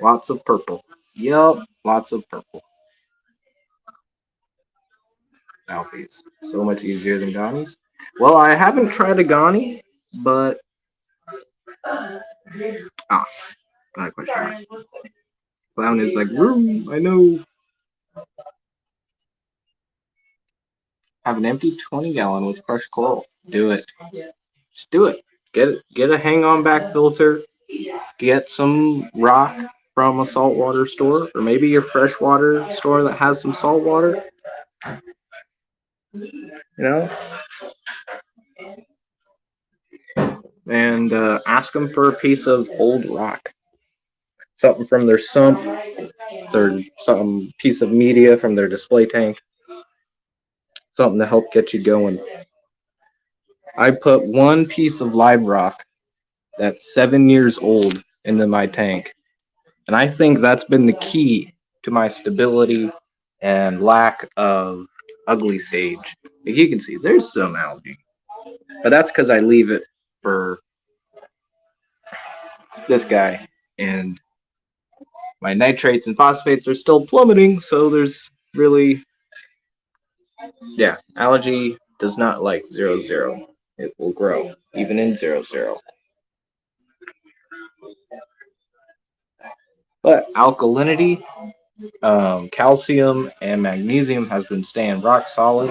Lots of purple. Yup, lots of purple. Alfies. So much easier than Ghani's. Well, I haven't tried a Ghani, but not a question. Clown is like, room, I know. Have an empty 20-gallon with crushed coral. Do it. Just do it. Get a hang-on back filter. Get some rock from a saltwater store, or maybe your freshwater store that has some salt water. You know, and ask them for a piece of old rock, something from their sump, some piece of media from their display tank, something to help get you going. I put one piece of live rock that's 7 years old into my tank, and I think that's been the key to my stability and lack of ugly stage. Like you can see, there's some algae, but that's because I leave it for this guy, and my nitrates and phosphates are still plummeting, so there's really, yeah, algae does not like 0, 0. It will grow, even in 0, 0. But alkalinity, calcium, and magnesium has been staying rock solid.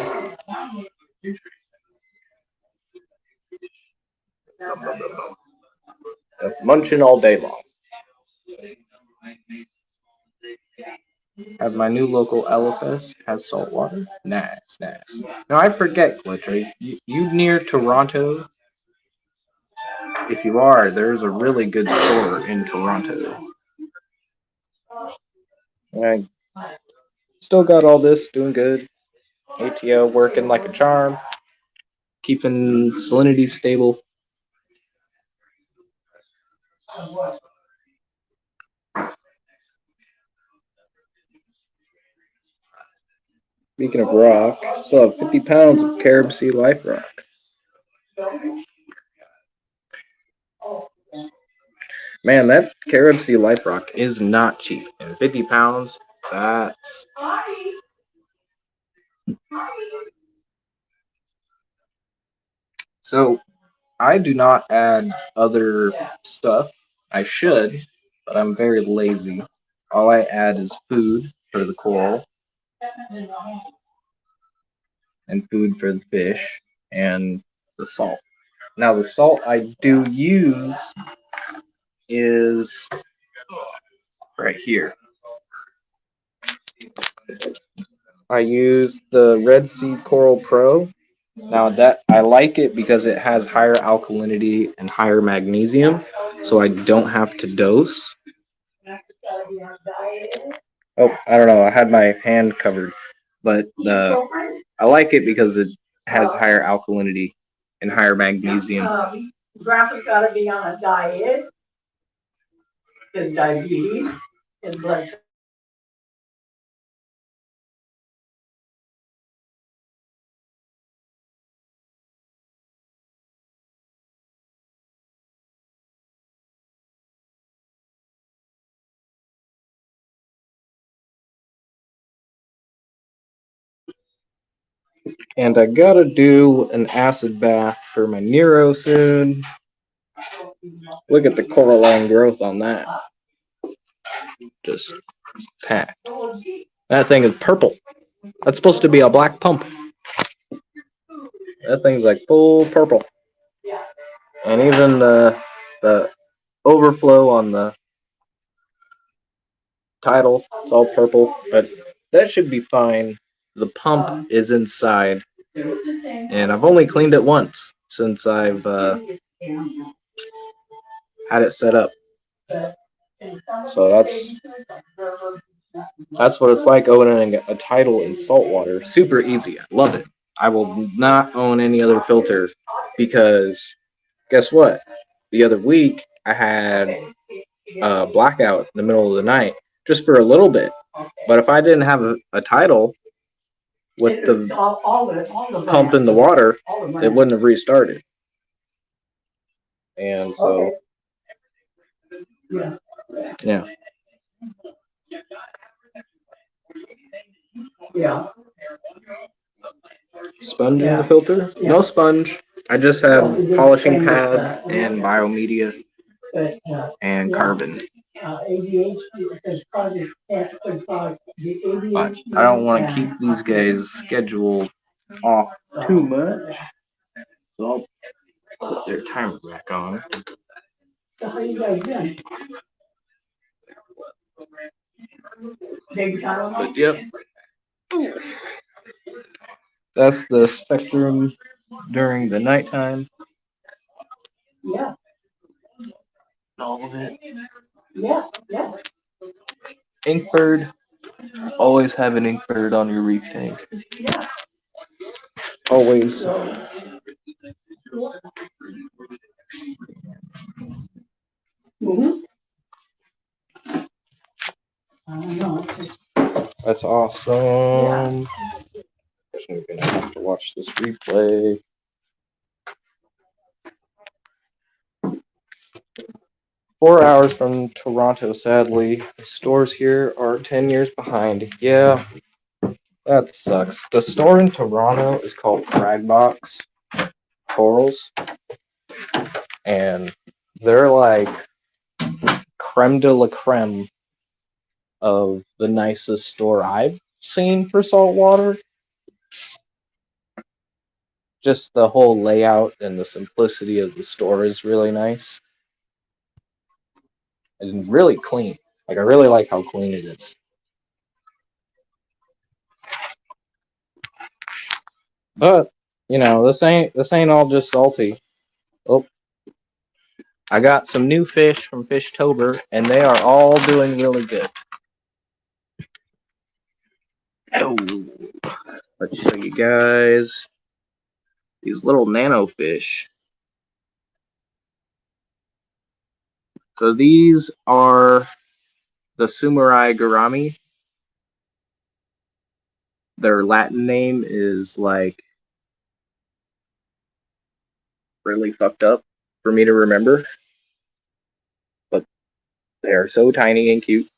Munching all day long. Have my new local LFS has salt water? Nice, nice. Now I forget, Glitcher. You near Toronto? If you are, there's a really good store in Toronto. I still got all this, doing good. ATO working like a charm, keeping salinity stable. Speaking of rock, still have 50 pounds of Carib Sea Life Rock. Man, that Carib Sea Life Rock is not cheap. And 50 pounds, that's... So, I do not add other stuff. I should, but I'm very lazy. All I add is food for the coral and food for the fish and the salt. Now, the salt I do use is right here. I use the Red Sea Coral Pro. Now that I like it because it has higher alkalinity and higher magnesium, so I don't have to dose. Oh, I don't know. I had my hand covered, but I like it because it has higher alkalinity and higher magnesium. Grandpa's got to be on a diet. His diabetes, his blood sugar. And I gotta do an acid bath for my Nero soon. Look at the coralline growth on that. Just packed. That thing is purple. That's supposed to be a black pump. That thing's like full purple. And even the overflow on the title, it's all purple. But that should be fine. The pump is inside. And I've only cleaned it once since I've had it set up. So that's what it's like owning a title in saltwater. Super easy. I love it. I will not own any other filter because guess what? The other week I had a blackout in the middle of the night just for a little bit. But if I didn't have a title with the pump in the water, it wouldn't have restarted. And so, yeah. Yeah. Sponge in the filter? No sponge. I just have polishing pads and biomedia and carbon. But I don't want to keep these guys' schedule off too much. So I'll put their timer back on. So how you guys doing? But yep. That's the spectrum during the nighttime. Yeah. All of it. Yeah. Yeah. Inkbird. Always have an inkbird on your reef tank. Yeah. Always. Mm-hmm. I don't know. It's just. That's awesome. Guess I'm gonna have to watch this replay. 4 hours from Toronto, sadly. The stores here are 10 years behind. Yeah, that sucks. The store in Toronto is called Fragbox Corals, and they're like creme de la creme of the nicest store I've seen for saltwater. Just the whole layout and the simplicity of the store is really nice. And really clean. Like I really like how clean it is. But, you know, this ain't all just salty. Oh, I got some new fish from Fishtober, and they are all doing really good. Oh, let's show you guys these little nano fish. So these are the Sumarai Gourami. Their Latin name is like really fucked up for me to remember, but they are so tiny and cute.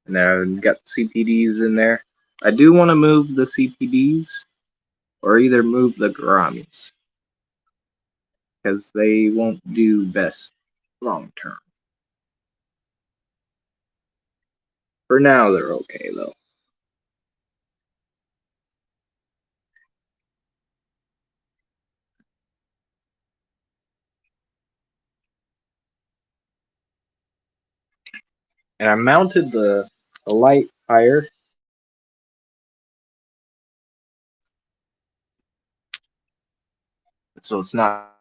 And then I've got CPDs in there. I do want to move the CPDs or either move the Garamis because they won't do best long term. For now, they're okay though. And I mounted the light higher. So it's not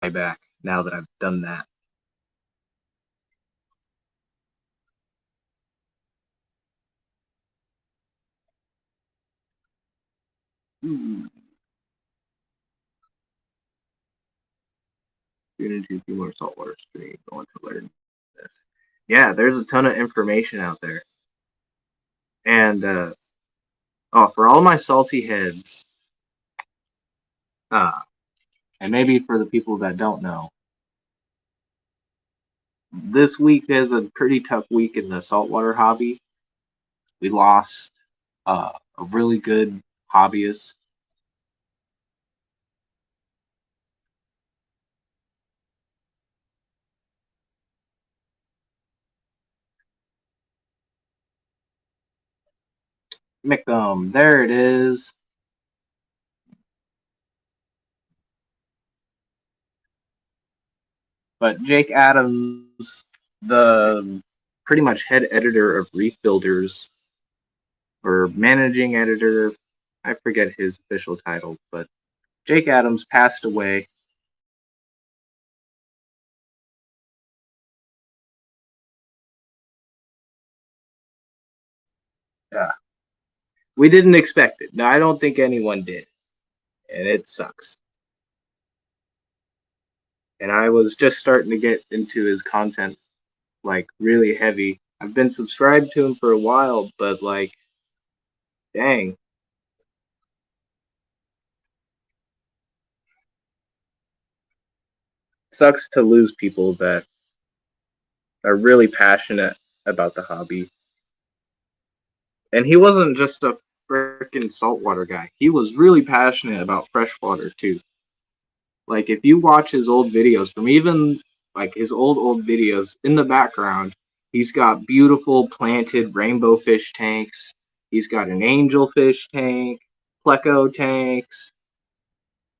my back now that I've done that. Ooh. Tune into more saltwater stream. Going to learn this. Yeah, there's a ton of information out there. And for all my salty heads, and maybe for the people that don't know, this week is a pretty tough week in the saltwater hobby. We lost a really good hobbyist. There it is. But Jake Adams, the pretty much head editor of Reef Builders, or managing editor, I forget his official title, but Jake Adams passed away. Yeah. We didn't expect it. No, I don't think anyone did. And it sucks. And I was just starting to get into his content, like, really heavy. I've been subscribed to him for a while, but, like, dang. Sucks to lose people that are really passionate about the hobby. And he wasn't just a freaking saltwater guy. He was really passionate about freshwater too. Like if you watch his old videos, from even like his old videos, in the background, he's got beautiful planted rainbow fish tanks. He's got an angelfish tank, pleco tanks.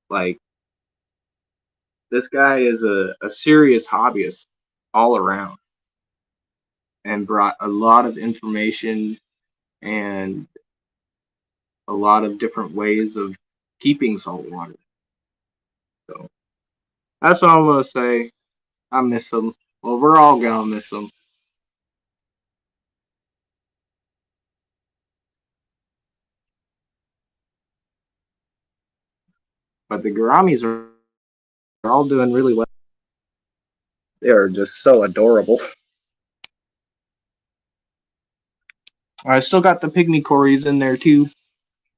Like this guy is a serious hobbyist all around and brought a lot of information and a lot of different ways of keeping salt water. So that's what I'm gonna say. I miss him. Well, we're all gonna miss him. But the Garamis are all doing really well. They are just so adorable. I still got the pygmy cories in there too,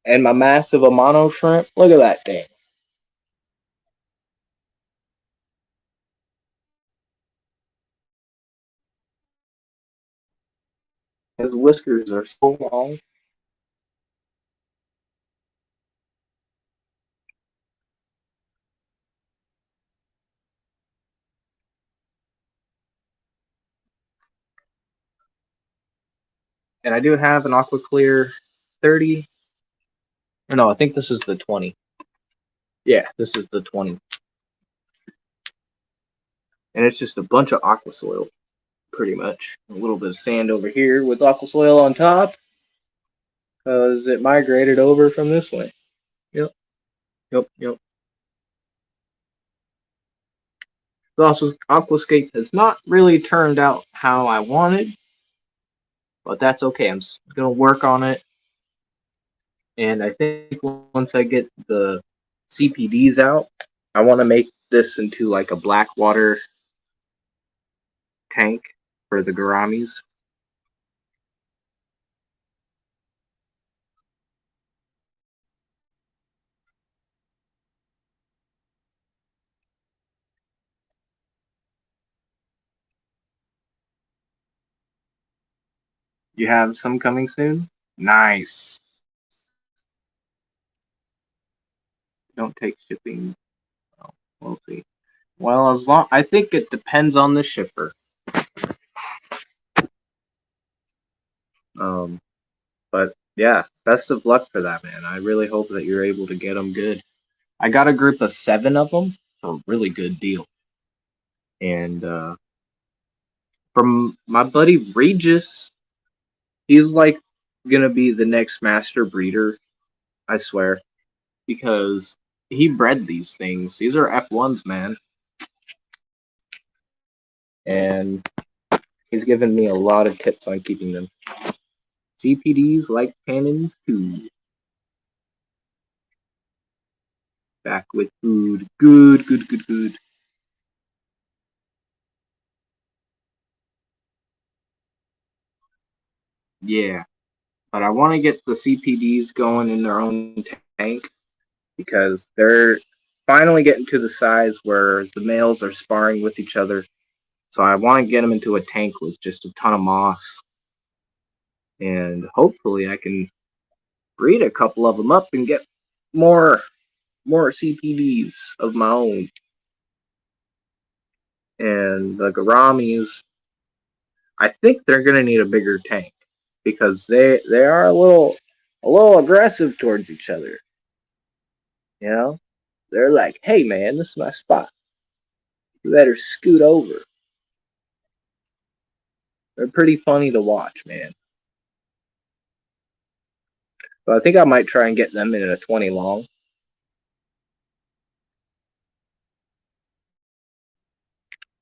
and my massive Amano shrimp. Look at that thing. His whiskers are so long. And I do have an Aqua Clear 30. Or no, I think this is the 20. Yeah, this is the 20. And it's just a bunch of aqua soil, pretty much. A little bit of sand over here with aqua soil on top, because it migrated over from this way. Yep, yep. Also, Aquascape has not really turned out how I wanted, but that's okay. I'm gonna work on it, and I think once I get the CPDs out, I want to make this into like a black water tank for the Garamis. You have some coming soon? Nice. Don't take shipping. Oh, we'll see. Well, as long I think it depends on the shipper. Um, but yeah, best of luck for that, man. I really hope that you're able to get them good. I got a group of 7 of them for a really good deal, and from my buddy Regis, he's like gonna be the next master breeder. I swear, because he bred these things. These are F1s, man, and he's given me a lot of tips on keeping them. CPDs like cannons too. Back with food. Good, good, good, good. Yeah, but I want to get the CPDs going in their own tank because they're finally getting to the size where the males are sparring with each other. So I want to get them into a tank with just a ton of moss, and hopefully I can breed a couple of them up and get more CPDs of my own. And the Garamis, I think they're gonna need a bigger tank because they are a little aggressive towards each other. You know, they're like, "Hey man, this is my spot. You better scoot over." They're pretty funny to watch, man. But I think I might try and get them in a 20 long.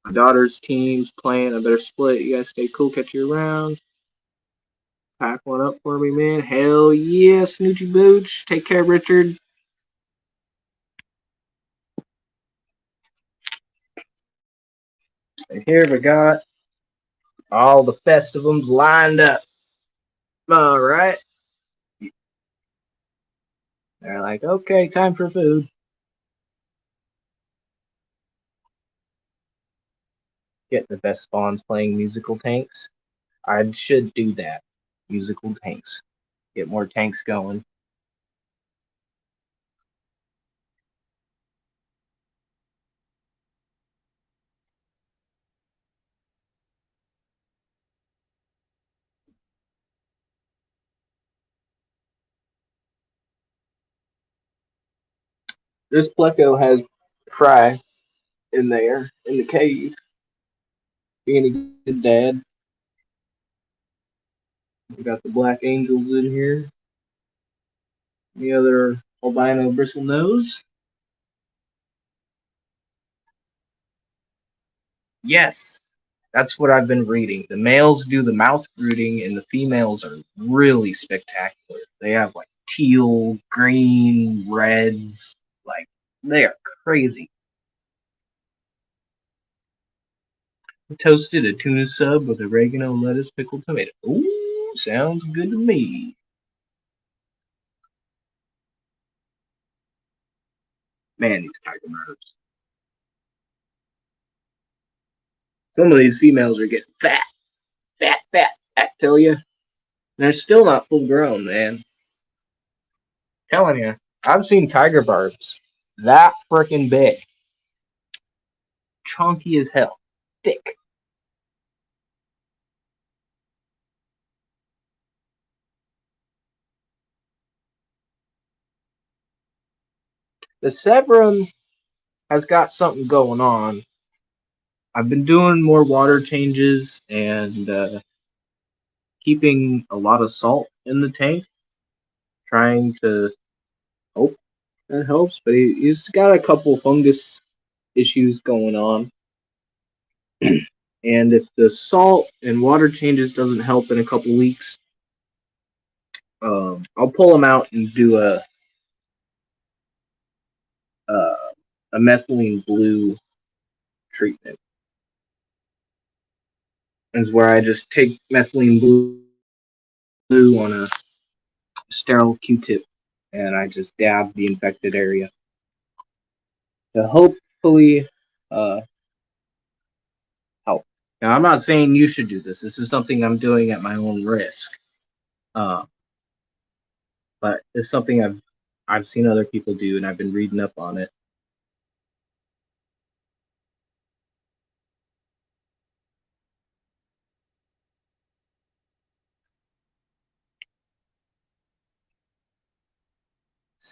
My daughter's team's playing. I better split. You guys stay cool. Catch you around. Pack one up for me, man. Hell yeah, Snoochie Booch. Take care, Richard. And here we got all the festivums lined up. All right. They're like, okay, time for food. Get the best spawns playing musical tanks. I should do that. Musical tanks. Get more tanks going. This Pleco has Fry in there, in the cave, being a good dad. We got the Black Angels in here. The other albino bristlenose. Yes, that's what I've been reading. The males do the mouth brooding, and the females are really spectacular. They have like teal, green, reds. Like, they are crazy. Toasted a tuna sub with oregano, lettuce, pickled tomato. Ooh, sounds good to me. Man, these tiger birds. Some of these females are getting fat, fat, fat. I tell you, they're still not full grown, man. Telling you, I've seen tiger barbs that freaking big, chunky as hell, thick. The Severum has got something going on. I've been doing more water changes and keeping a lot of salt in the tank, trying to hope that helps. But he's got a couple fungus issues going on. And if the salt and water changes doesn't help in a couple weeks, I'll pull him out and do a methylene blue treatment. Is where I just take methylene blue on a sterile Q-tip and I just dab the infected area to hopefully help. Now, I'm not saying you should do this. This is something I'm doing at my own risk. Uh, but it's something I've seen other people do, and I've been reading up on it.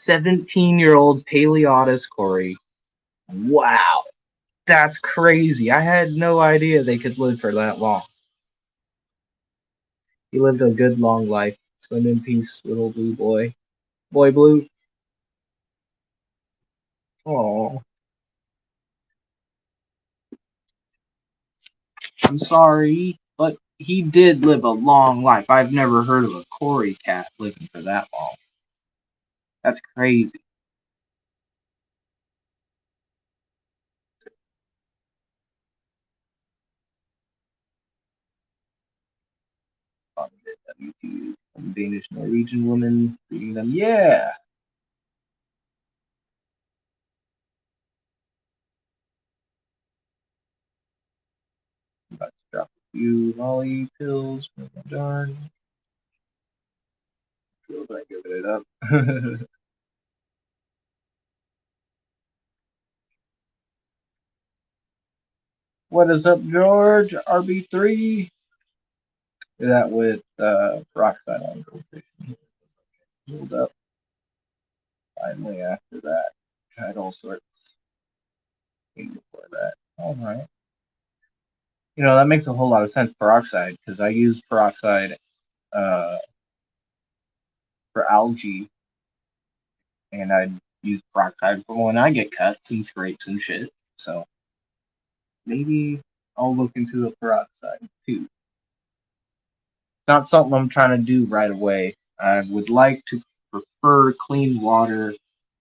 "17-year-old Paleotis Corey. Wow, that's crazy. I had no idea they could live for that long. He lived a good long life. Swim in peace, little blue boy. Boy Blue. Oh, I'm sorry, but he did live a long life. I've never heard of a Corey cat living for that long. That's crazy. On YouTube, some Danish Norwegian woman reading them. Yeah. I'm about to drop a few Molly pills from my darn. Feels like giving it up. What is up, George? RB3. That with peroxide on goldfish. Healed up. Finally, after that, tried all sorts before that. All right. That makes a whole lot of sense. Peroxide, because I use peroxide uh, for algae, and I use peroxide for when I get cuts and scrapes and shit. So maybe I'll look into the peroxide too. Not something I'm trying to do right away. I would like to prefer clean water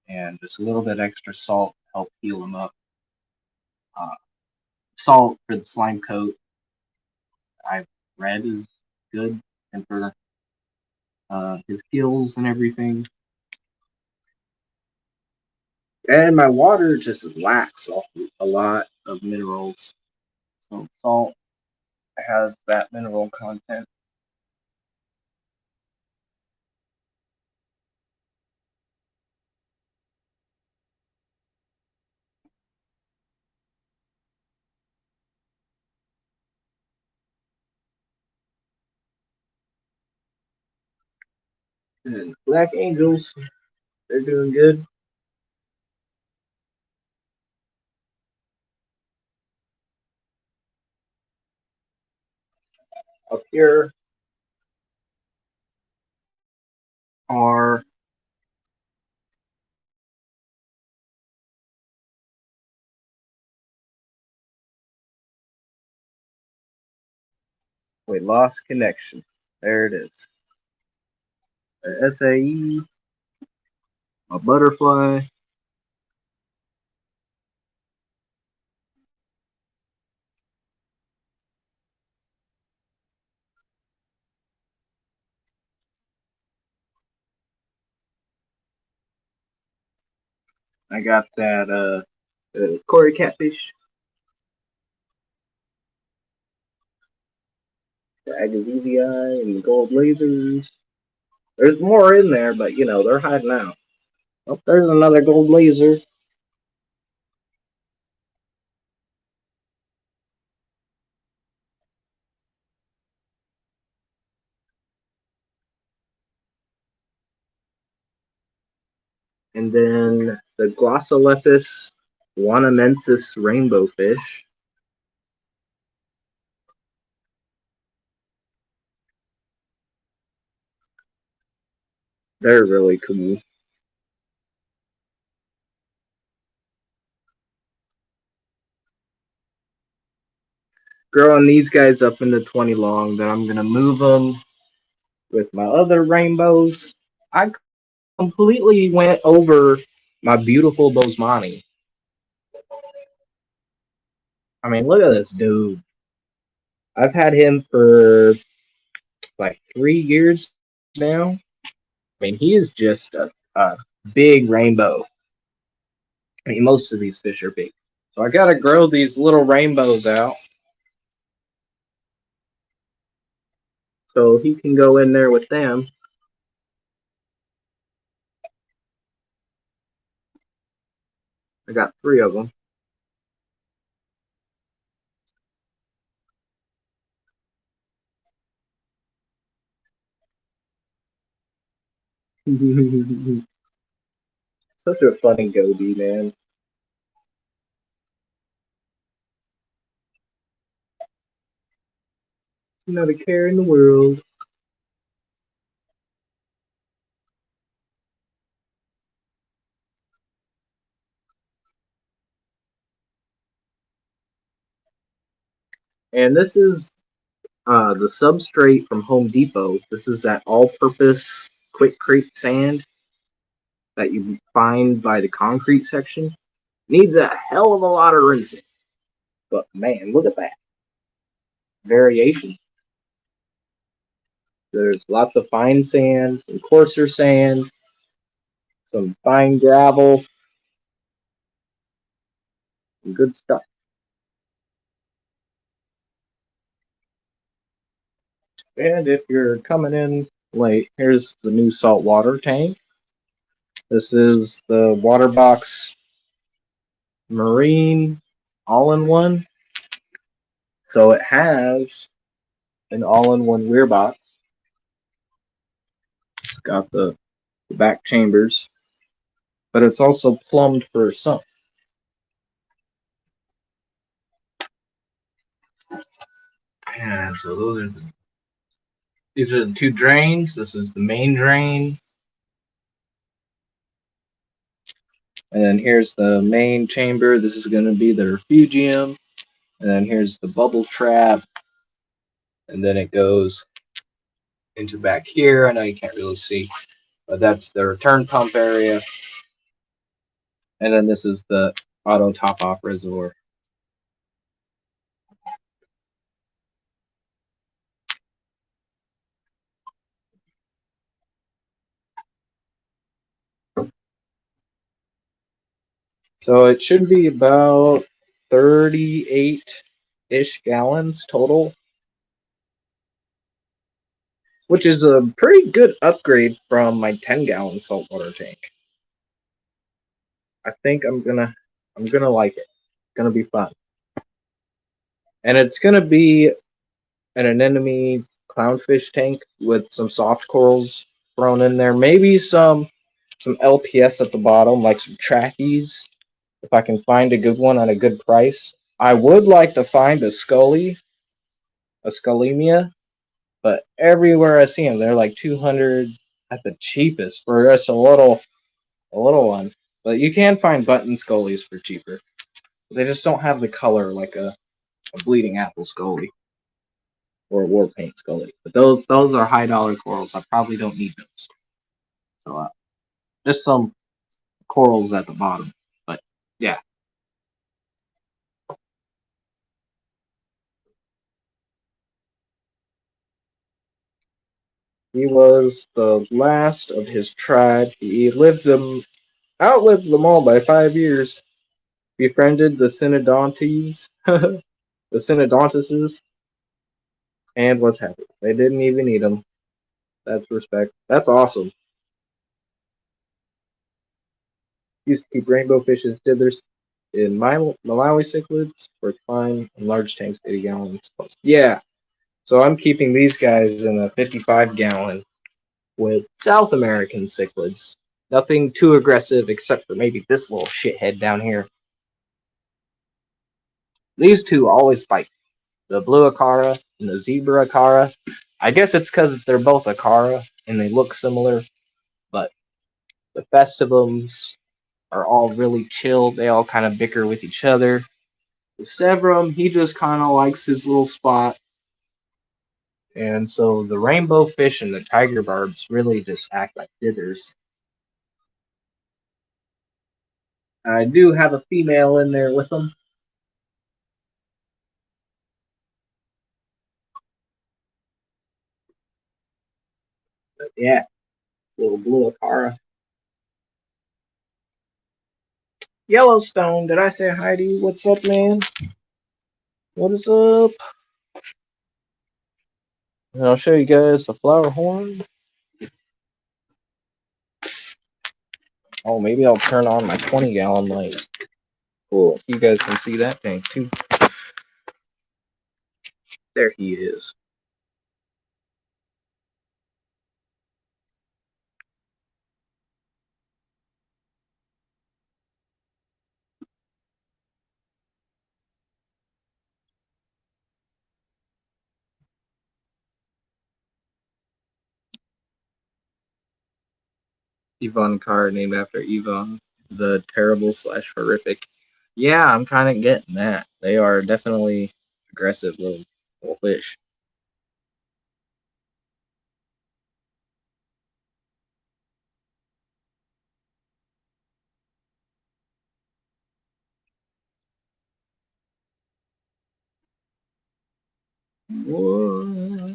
and just a little bit extra salt to help heal them up. Uh, Salt for the slime coat, I've read is good, and for his gills and everything. And my water just lacks a lot of minerals. So salt has that mineral content. And Black Angels, they're doing good. Up here are we lost connection. There it is. The SAE, a butterfly. I got that Cory catfish, the Agazevii and gold lasers. There's more in there, but they're hiding out. Oh, there's another gold laser. And then the Glossolepis wanamensis rainbow fish. They're really cool. Growing these guys up into 20 long, then I'm going to move them with my other rainbows. I completely went over my beautiful Bosemani. I mean, look at this dude. I've had him for like 3 years now. I mean, he is just a big rainbow. I mean, most of these fish are big. So I got to grow these little rainbows out. So he can go in there with them. I got 3 of them. Such a funny Gobi, man. Not a care in the world. And this is the substrate from Home Depot. This is that all-purpose Quikrete sand that you find by the concrete section. Needs a hell of a lot of rinsing. But man, look at that. Variation. There's lots of fine sand, some coarser sand, some fine gravel, some good stuff. And if you're coming in late, here's the new saltwater tank. This is the Waterbox Marine all-in-one. So it has an all-in-one weir box. It's got the back chambers, but it's also plumbed for a sump. And so these are the 2 drains. This is the main drain. And then here's the main chamber. This is going to be the refugium. And then here's the bubble trap. And then it goes into back here. I know you can't really see, but that's the return pump area. And then this is the auto top-off reservoir. So it should be about 38-ish gallons total, which is a pretty good upgrade from my 10-gallon saltwater tank. I think I'm gonna like it. It's gonna be fun. And it's gonna be an anemone clownfish tank with some soft corals thrown in there. Maybe some LPS at the bottom, like some trackies, if I can find a good one at a good price. I would like to find a sculemia, but everywhere I see them, they're like 200 at the cheapest for just a little one. But you can find button scullies for cheaper. They just don't have the color like a bleeding apple scully or a war paint scully. But those are high dollar corals. I probably don't need those. So just some corals at the bottom. But yeah. He was the last of his tribe. He outlived them all by 5 years. Befriended the Synodontes, the Synodontuses, and was happy. They didn't even eat him. That's respect. That's awesome. Used to keep rainbow fishes dithers in Malawi cichlids for fine and large tanks, 80 gallons plus. Yeah, so I'm keeping these guys in a 55-gallon with South American cichlids. Nothing too aggressive except for maybe this little shithead down here. These 2 always fight. The blue Acara and the zebra Acara. I guess it's because they're both Acara and they look similar, but the festivums are all really chill. They all kind of bicker with each other. The Severum, he just kind of likes his little spot. And so the rainbow fish and the tiger barbs really just act like dithers. I do have a female in there with them. But yeah, little blue Acara. Yellowstone, did I say hi to you? What's up, man? What is up? And I'll show you guys the flower horn. Oh, maybe I'll turn on my 20-gallon light. Cool. You guys can see that tank too. There he is. Yvonne Carr named after Yvonne, the terrible / horrific. Yeah, I'm kind of getting that. They are definitely aggressive little fish. Whoa.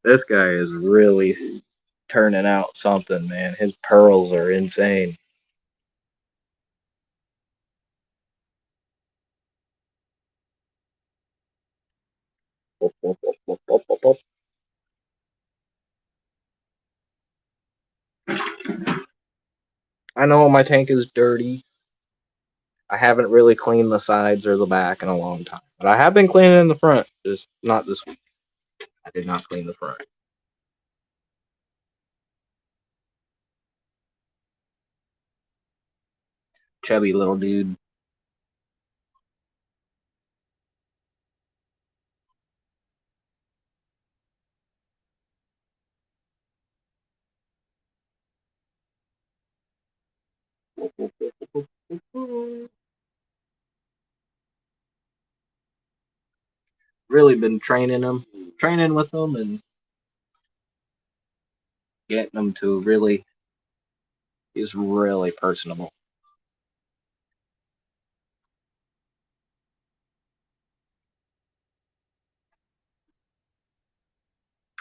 This guy is really turning out something, man. His pearls are insane. Whoop, whoop, whoop, whoop, whoop, whoop, whoop. I know my tank is dirty. I haven't really cleaned the sides or the back in a long time. But I have been cleaning the front, just not this week. I did not clean the front. Chubby little dude. Really been training with them and getting them to really, he's really personable.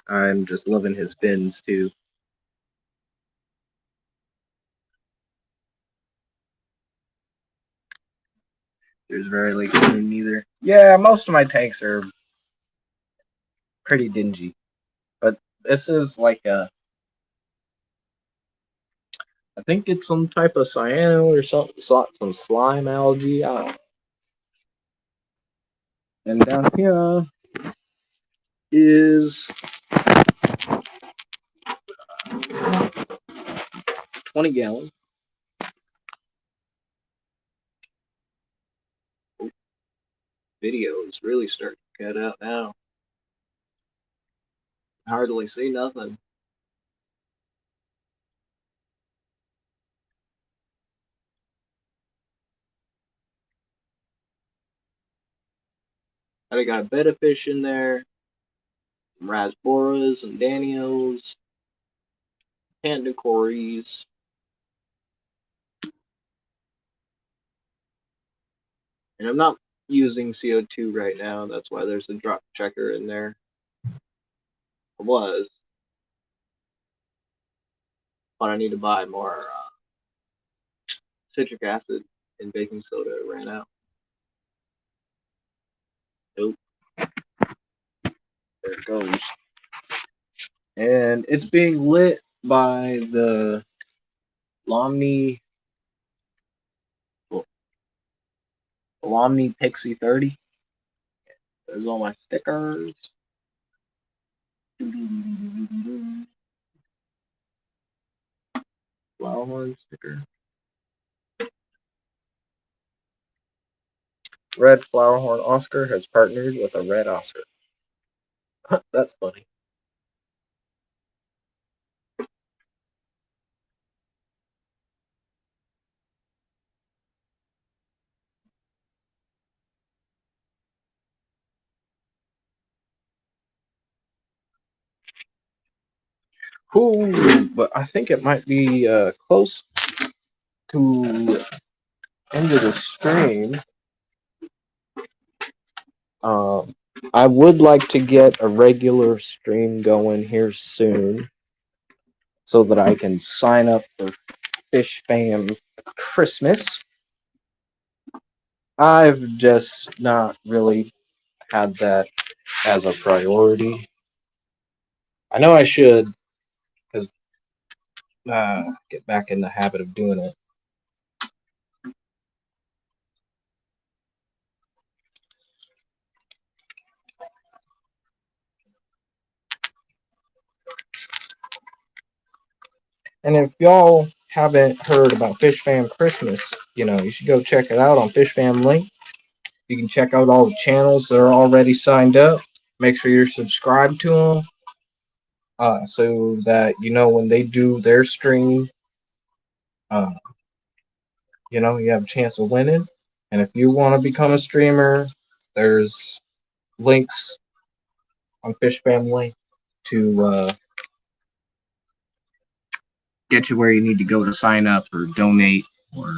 I'm just loving his fins too. There's rarely clean either. Yeah, most of my tanks are pretty dingy, but this is like I think it's some type of cyano or some slime algae. I don't know. And down here is 20-gallon. Video is really starting to cut out now. Hardly see nothing. I got a betta fish in there, some rasboras and danios, pandacories. And I'm not using CO2 right now. That's why there's a drop checker in there. I was, but I need to buy more citric acid and baking soda. It ran out. Nope. There it goes. And it's being lit by the Lomni Pixie 30. There's all my stickers. Flower horn sticker. Red Flower Horn Oscar has partnered with a red Oscar. That's funny. Ooh, but I think it might be close to end of the stream. I would like to get a regular stream going here soon. so that I can sign up for Fish Fam Christmas. I've just not really had that as a priority. I know I should, because get back in the habit of doing it. And if y'all haven't heard about Fish Fam Christmas, you should go check it out on Fish Fam Link. You can check out all the channels that are already signed up. Make sure you're subscribed to them, so that when they do their stream, uh, you have a chance of winning. And if you want to become a streamer, there's links on Fish Fam Link to get you where you need to go to sign up or donate or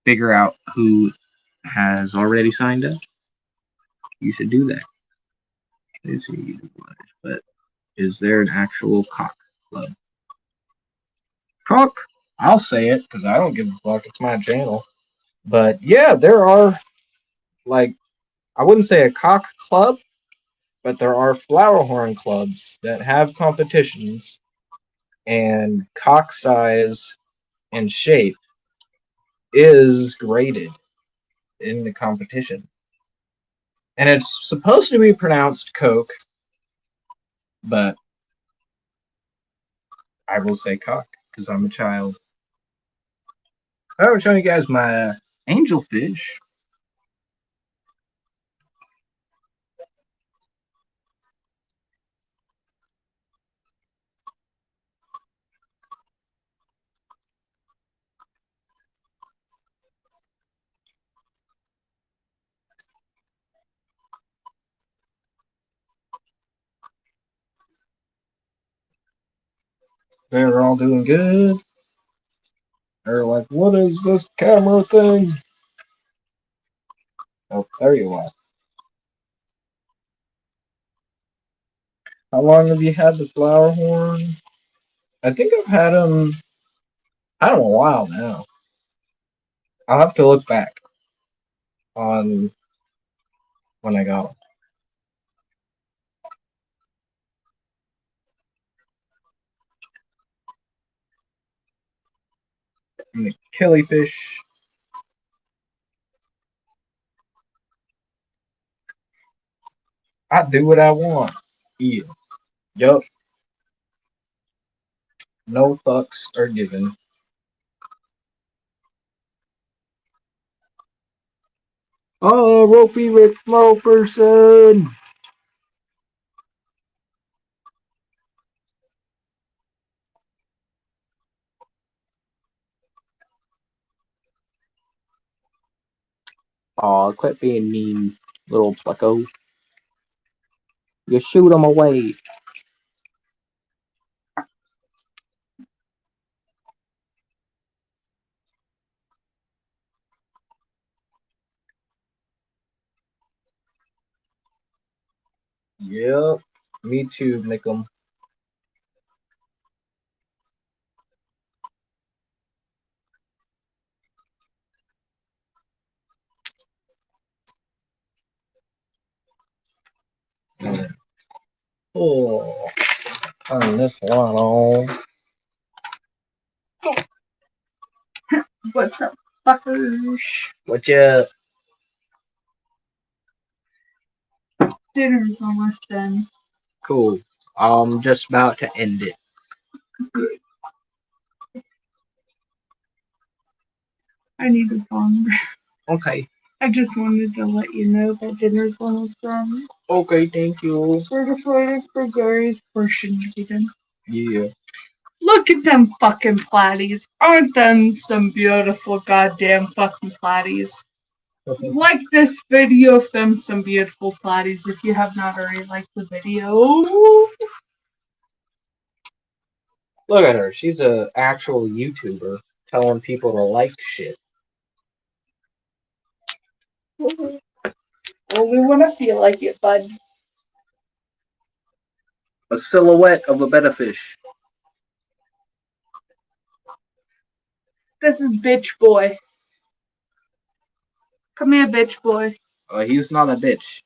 figure out who has already signed up. You should do that. Let's see, but is there an actual cock club? Cock? I'll say it because I don't give a fuck. It's my channel. But yeah, there are, like, I wouldn't say a cock club, but there are flower horn clubs that have competitions, and cock size and shape is graded in the competition. And it's supposed to be pronounced Coke, but I will say cock because I'm a child. I will show you guys my angelfish. They're all doing good. They're like, what is this camera thing? Oh, there you are. How long have you had the flower horn? I think I've had them, I don't know, a while now. I'll have to look back on when I got them. And the killifish. I do what I want. Yeah. Yup. No fucks are given. Oh, Ropey Rick Moperson! Aw, quit being mean, little plucko. You shoot them away. Yep. Me too, Nickum. Oh, turn this one on. What's up, fuckers? What ya? Dinner's almost done. Cool. I'm just about to end it. I need a phone. Okay. I just wanted to let you know that dinner's almost done. Okay, thank you. We're just waiting for Gary's portion to be done. Yeah. Look at them fucking platies. Aren't them some beautiful goddamn fucking platies? Like this video of them some beautiful platies if you have not already liked the video. Look at her. She's an actual YouTuber telling people to like shit. Only when I feel like it, bud. A silhouette of a better fish. This is bitch boy. Come here, bitch boy. He's not a bitch.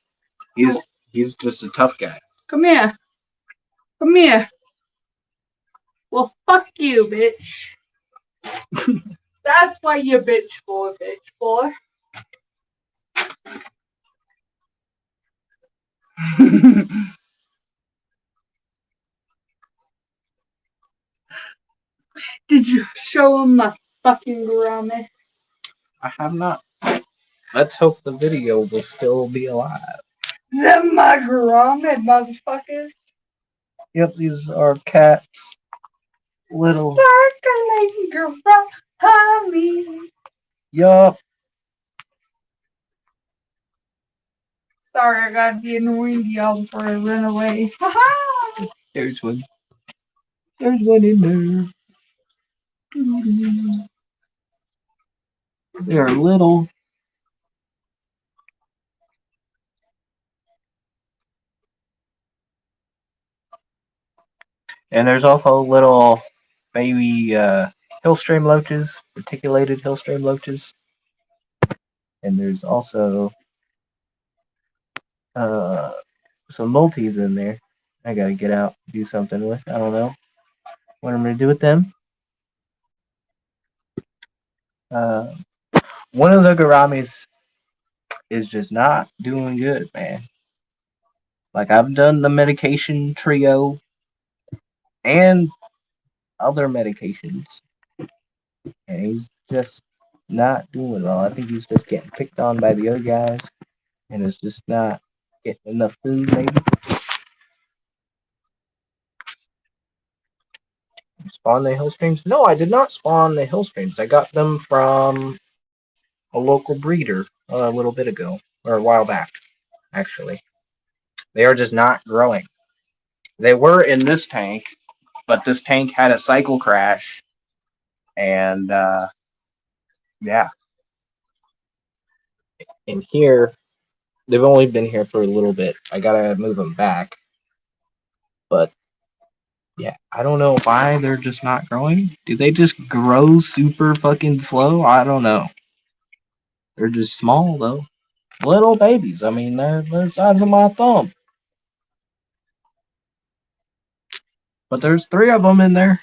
He's just a tough guy. Come here. Come here. Well, fuck you, bitch. That's why you're bitch boy. Did you show him my fucking Grammy? I have not. Let's hope the video will still be alive. Them my Grammy, motherfuckers. Yep, these are cats. Little. Sparkling Grammy. Yup. Sorry, I gotta be annoying to y'all before I run away. Haha! There's one. There's one in there. They're little. And there's also little baby hillstream loaches, reticulated hillstream loaches. And there's also some multis in there. I gotta get out, do something with. I don't know what I'm gonna do with them. One of the gouramis is just not doing good, man. Like, I've done the medication trio and other medications, and he's just not doing well. I think he's just getting picked on by the other guys, and it's just not getting enough food, maybe. Spawn the hill streams? No, I did not spawn the hill streams. I got them from a local breeder a little bit ago, or a while back, actually. They are just not growing. They were in this tank, but this tank had a cycle crash, and yeah. In here, they've only been here for a little bit. I gotta move them back, but yeah, I don't know why they're just not growing. Do they just grow super fucking slow? I don't know. They're just small though. Little babies. I mean, they're the size of my thumb. But there's 3 of them in there.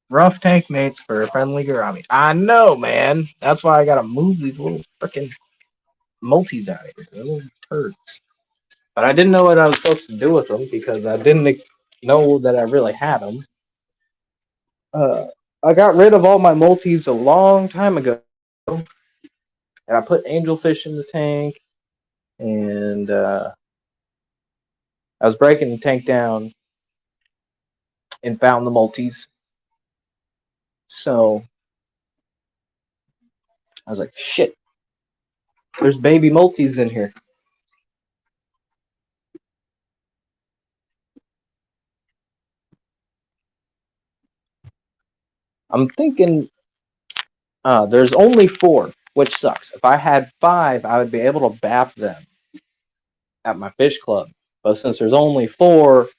Rough tank mates for a friendly gourami. I know, man. That's why I gotta move these little freaking multis out of here. They're little turds. But I didn't know what I was supposed to do with them because I didn't know that I really had them. I got rid of all my multis a long time ago. And I put angelfish in the tank. And I was breaking the tank down and found the multis. So I was like, shit, there's baby multis in here. I'm thinking there's only 4, which sucks. If I had 5, I would be able to bath them at my fish club. But since there's only 4,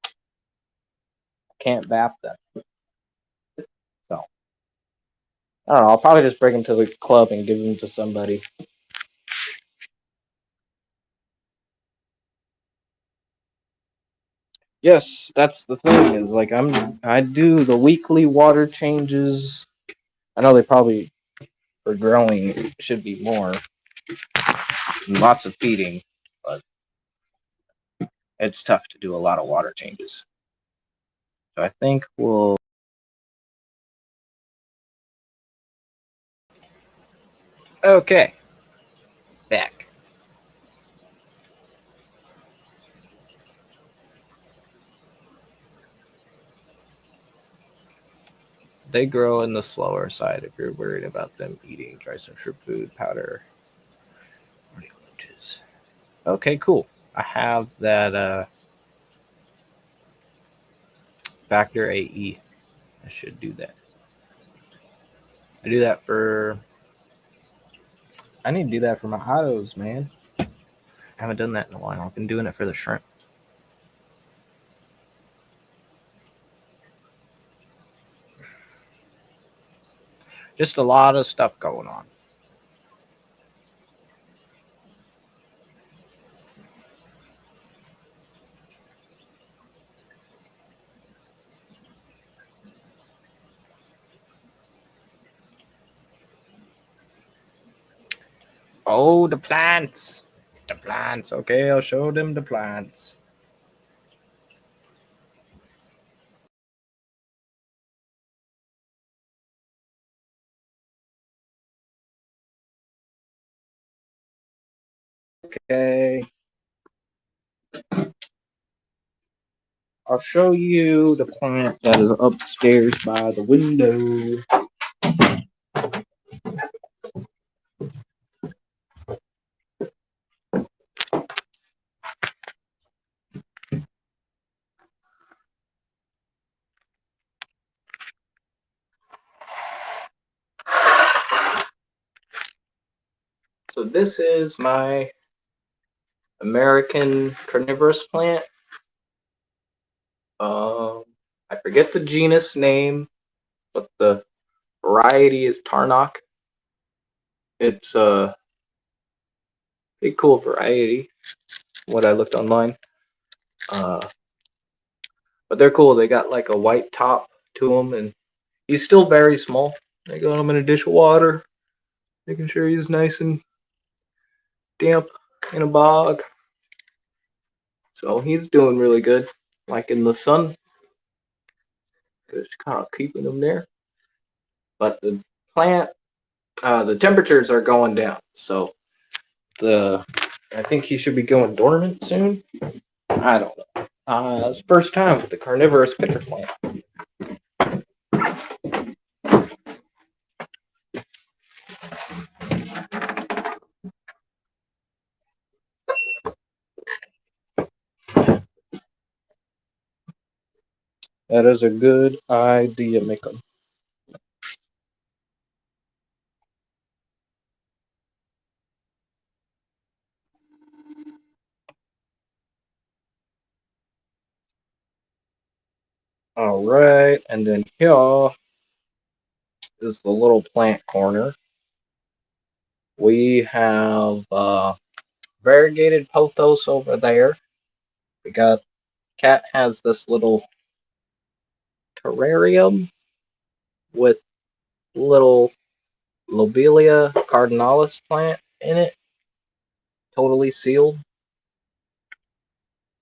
I can't bath them. So I don't know. I'll probably just bring them to the club and give them to somebody. Yes, that's the thing. Is like I do the weekly water changes. I know they probably for growing should be more, and lots of feeding, but it's tough to do a lot of water changes. So I think we'll. Okay, back. They grow in the slower side if you're worried about them eating dry shrimp food, powder, or roaches. Okay, cool. I have that Factor AE. I should do that. I do that for. I need to do that for my autos, man. I haven't done that in a while. I've been doing it for the shrimp. Just a lot of stuff going on. Oh, the plants. The plants. Okay, I'll show them the plants. Okay. I'll show you the plant that is upstairs by the window. So this is my American carnivorous plant. I forget the genus name, but the variety is Tarnock. It's a pretty cool variety, what I looked online. But they're cool. They got like a white top to them, and he's still very small. I got him in a dish of water, making sure he's nice and damp in a bog. So he's doing really good, like in the sun. Just kind of keeping him there. But the plant, the temperatures are going down, so I think he should be going dormant soon. I don't know. It's first time with the carnivorous pitcher plant. That is a good idea, Mika. All right, and then here is the little plant corner. We have variegated pothos over there. We got Cat has this little terrarium with little Lobelia cardinalis plant in it, totally sealed.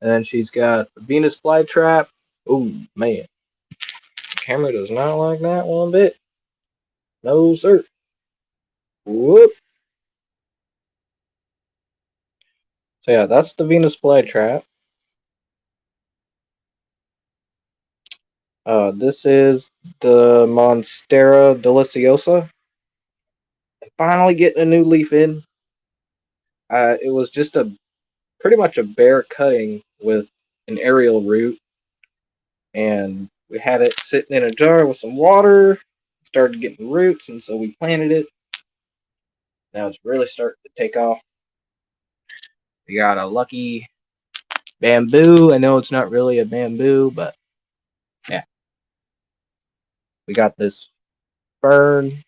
And then she's got Venus flytrap. Ooh, man. The camera does not like that one bit. No, sir. Whoop. So, yeah, that's the Venus flytrap. This is the Monstera deliciosa. Finally getting a new leaf in. It was just pretty much a bare cutting with an aerial root, and we had it sitting in a jar with some water. Started getting roots, and so we planted it. Now it's really starting to take off. We got a lucky bamboo. I know it's not really a bamboo, but yeah. We got this fern.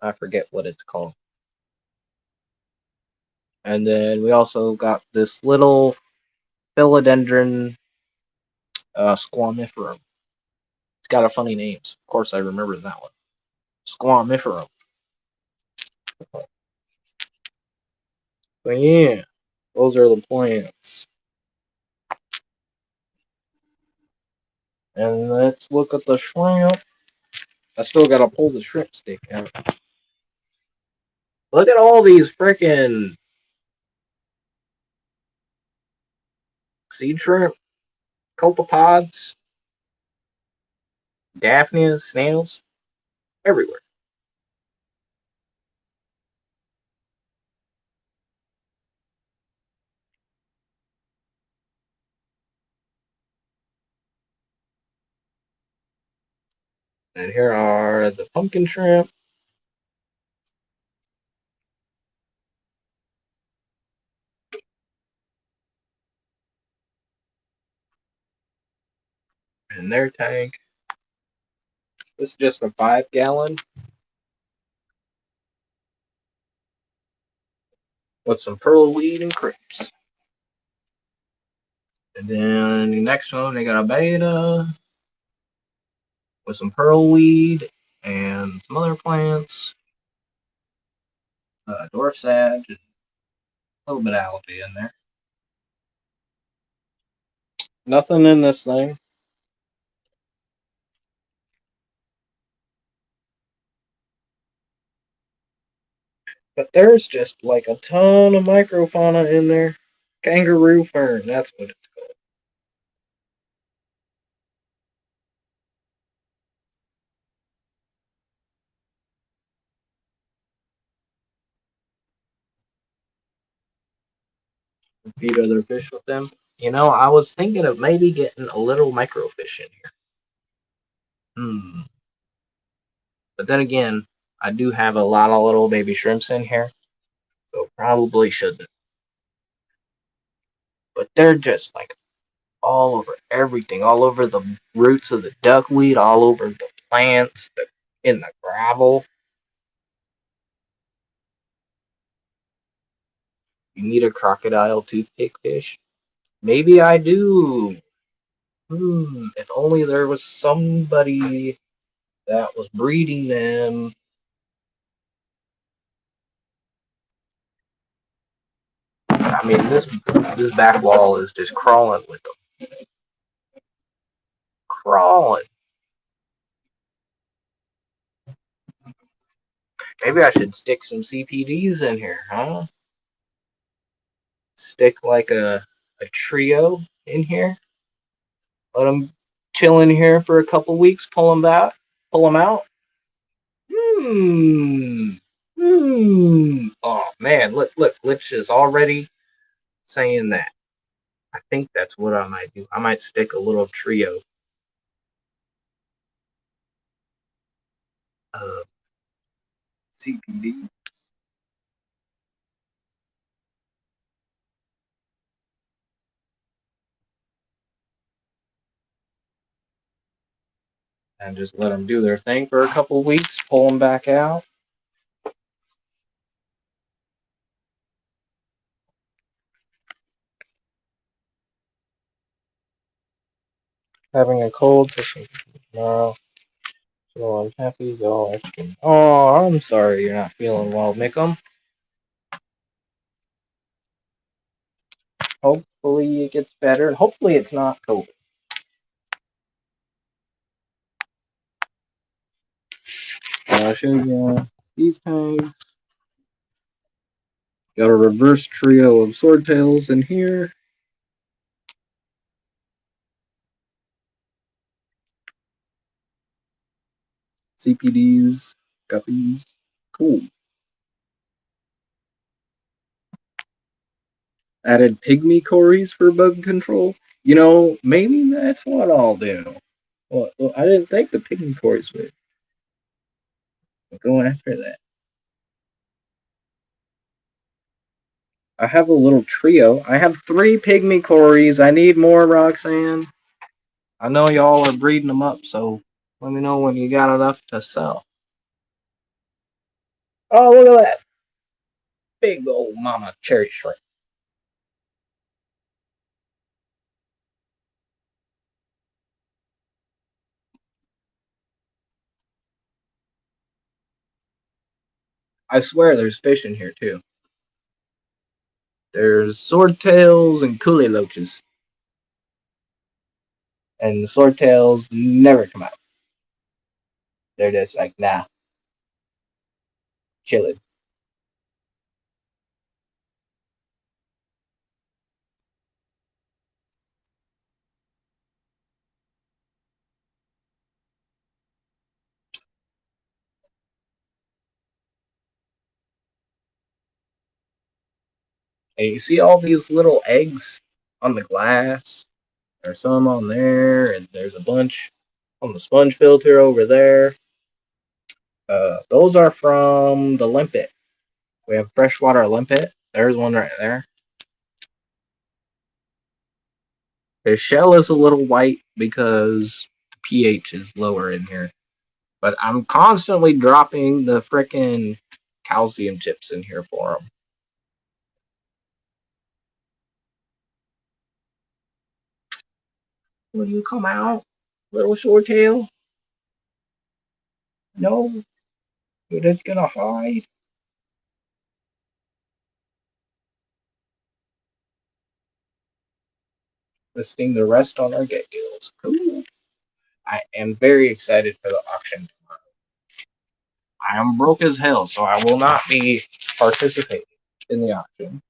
I forget what it's called. And then we also got this little philodendron squamiferum. It's got a funny name. So of course, I remember that one. Squamiferum. But yeah, those are the plants. And let's look at the shrimp. I still gotta pull the shrimp stick out. Look at all these freaking seed shrimp, copepods, daphnias, snails, everywhere. And here are the pumpkin shrimp. In their tank. This is just a 5-gallon with some pearl weed and crips. And then the next one, they got a beta with some pearl weed and some other plants. Dwarf sage, and a little bit of algae in there. Nothing in this thing. But there's just like a ton of microfauna in there. Kangaroo fern, that's what it's called. Feed other fish with them. You know, I was thinking of maybe getting a little microfish in here. But then again, I do have a lot of little baby shrimps in here, so probably shouldn't. But they're just like all over everything, all over the roots of the duckweed, all over the plants, in the gravel. You need a crocodile toothpick fish? Maybe I do. If only there was somebody that was breeding them. I mean, this back wall is just crawling with them. Crawling. Maybe I should stick some CPDs in here, huh? Stick like a trio in here. Let them chill in here for a couple weeks. Pull them out. Oh man, look, Glitch is already saying that. I think that's what I might do. I might stick a little trio. CPD. And just let them do their thing for a couple weeks. Pull them back out. Having a cold fishing tomorrow. So I'm happy y'all actually. Oh, I'm sorry you're not feeling well, Mickum. Hopefully it gets better. Hopefully it's not COVID. I'll show you these tanks. Got a reverse trio of swordtails in here. CPDs, guppies. Cool. Added pygmy cories for bug control. You know, maybe that's what I'll do. Well, I didn't think the pygmy cories would. I'll go after that. I have a little trio. I have 3 pygmy cories. I need more, Roxanne. I know y'all are breeding them up, so let me know when you got enough to sell. Oh, look at that. Big old mama cherry shrimp. I swear there's fish in here too. There's swordtails and coolie loaches. And the swordtails never come out. They're just like, nah. Chilling. And you see all these little eggs on the glass? There's some on there, and there's a bunch on the sponge filter over there. Those are from the limpet. We have freshwater limpet. There's one right there. His shell is a little white because the pH is lower in here. But I'm constantly dropping the frickin' calcium chips in here for them. Will you come out, little short tail? No, you're just gonna hide. Listing the rest on our get deals. Cool. I am very excited for the auction tomorrow. I am broke as hell, so I will not be participating in the auction.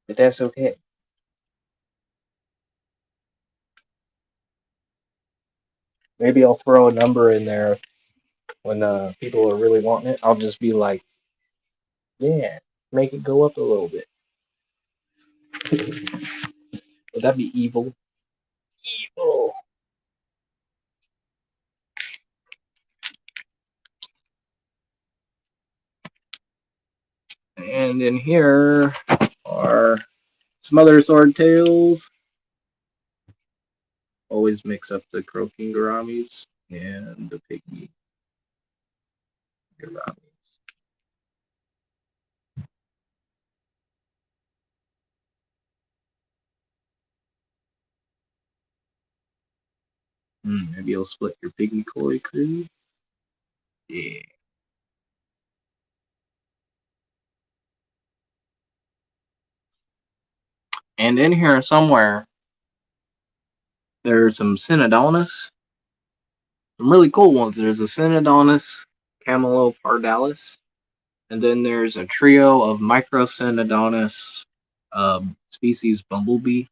But that's okay. Maybe I'll throw a number in there when people are really wanting it. I'll just be like, yeah, make it go up a little bit. Would that be evil? Evil. And in here are some other sword tails. Always mix up the croaking gouramis and the pygmy gouramis. Maybe you'll split your pygmy koi crew. Yeah. And in here somewhere, there's some Synodonus. Some really cool ones. There's a Synodonus camelopardalis. And then there's a trio of Microsynodonus species bumblebee.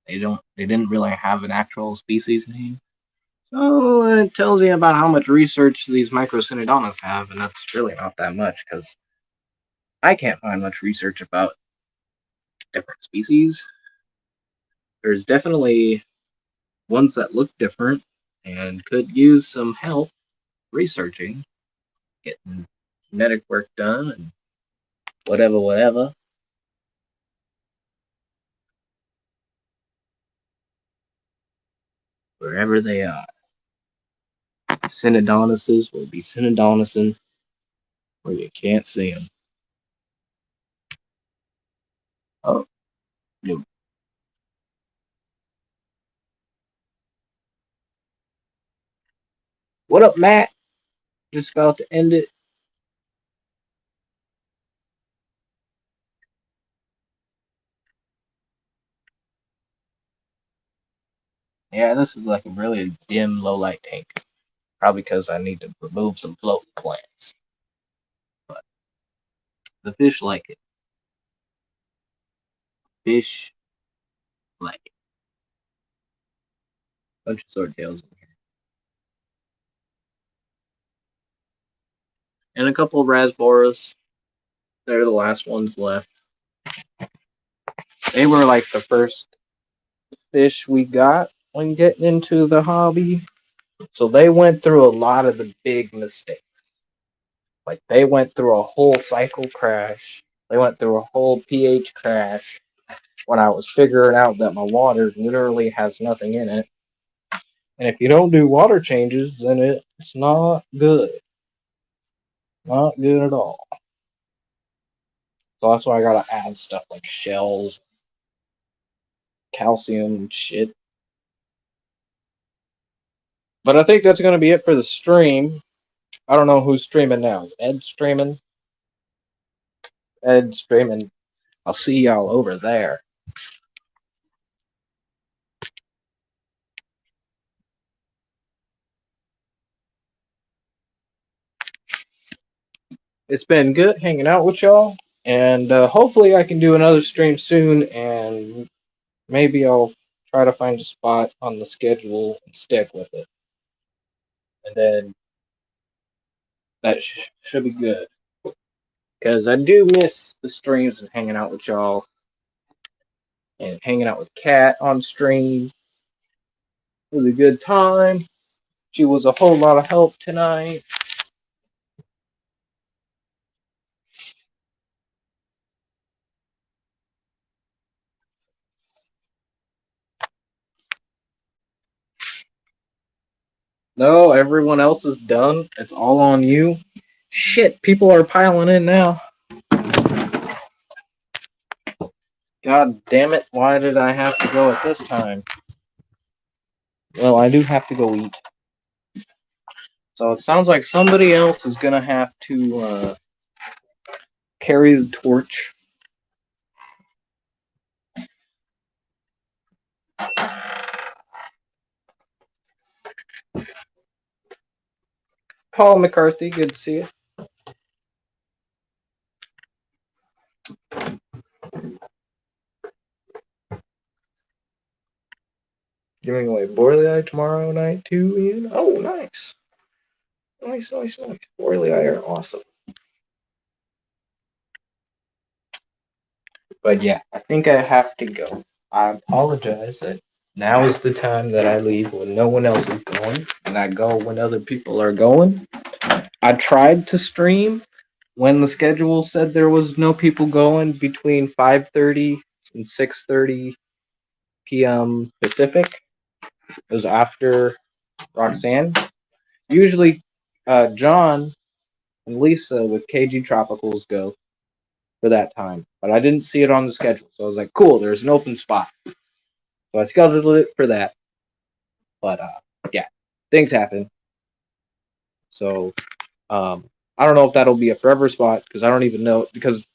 They didn't really have an actual species name. So it tells you about how much research these Microsynodonus have, and that's really not that much because I can't find much research about different species. There's definitely ones that look different and could use some help researching, getting genetic work done, and whatever. Wherever they are. Synodonuses will be Synodonusing where you can't see them. Oh, no. What up, Matt? Just about to end it. Yeah, this is like a really dim low light tank. Probably because I need to remove some floating plants. But the fish like it. Fish like it. Bunch of swordtails in here. And a couple of rasboras. They're the last ones left. They were like the first fish we got when getting into the hobby. So they went through a lot of the big mistakes. Like they went through a whole cycle crash. They went through a whole pH crash when I was figuring out that my water literally has nothing in it. And if you don't do water changes, then it's not good. Not good at all. So that's why I gotta add stuff like shells, calcium, and shit. But I think that's gonna be it for the stream. I don't know who's streaming now. Is Ed streaming? Ed streaming. I'll see y'all over there. It's been good hanging out with y'all, and hopefully I can do another stream soon, and maybe I'll try to find a spot on the schedule and stick with it. And then that should be good. Because I do miss the streams and hanging out with y'all. And hanging out with Kat on stream. It was a good time. She was a whole lot of help tonight. No, everyone else is done. It's all on you. Shit, people are piling in now. God damn it, why did I have to go at this time? Well, I do have to go eat. So it sounds like somebody else is gonna have to carry the torch. Paul McCarthy, good to see you. Giving away Borley Eye tomorrow night too, Ian. Oh, nice. Nice. Borley Eye are awesome. But yeah, I think I have to go. I apologize that now is the time that I leave when no one else is going, and I go when other people are going. I tried to stream when the schedule said there was no people going between 5:30 and 6:30 p.m. Pacific. It was after Roxanne. Usually, John and Lisa with KG Tropicals go for that time, but I didn't see it on the schedule, so I was like, "Cool, there's an open spot." So I scheduled it for that. But yeah, things happen. So I don't know if that'll be a forever spot because I don't even know because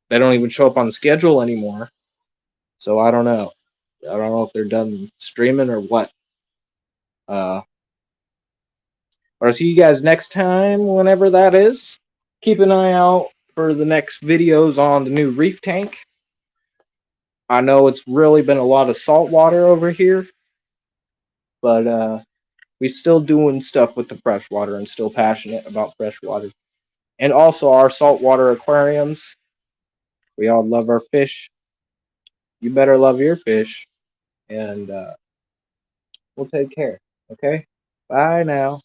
they don't even show up on the schedule anymore. So I don't know. I don't know if they're done streaming or what. But I'll see you guys next time, whenever that is. Keep an eye out for the next videos on the new reef tank. I know it's really been a lot of salt water over here, but we still doing stuff with the freshwater and still passionate about freshwater. And also our saltwater aquariums. We all love our fish. You better love your fish. And we'll take care. Okay? Bye now.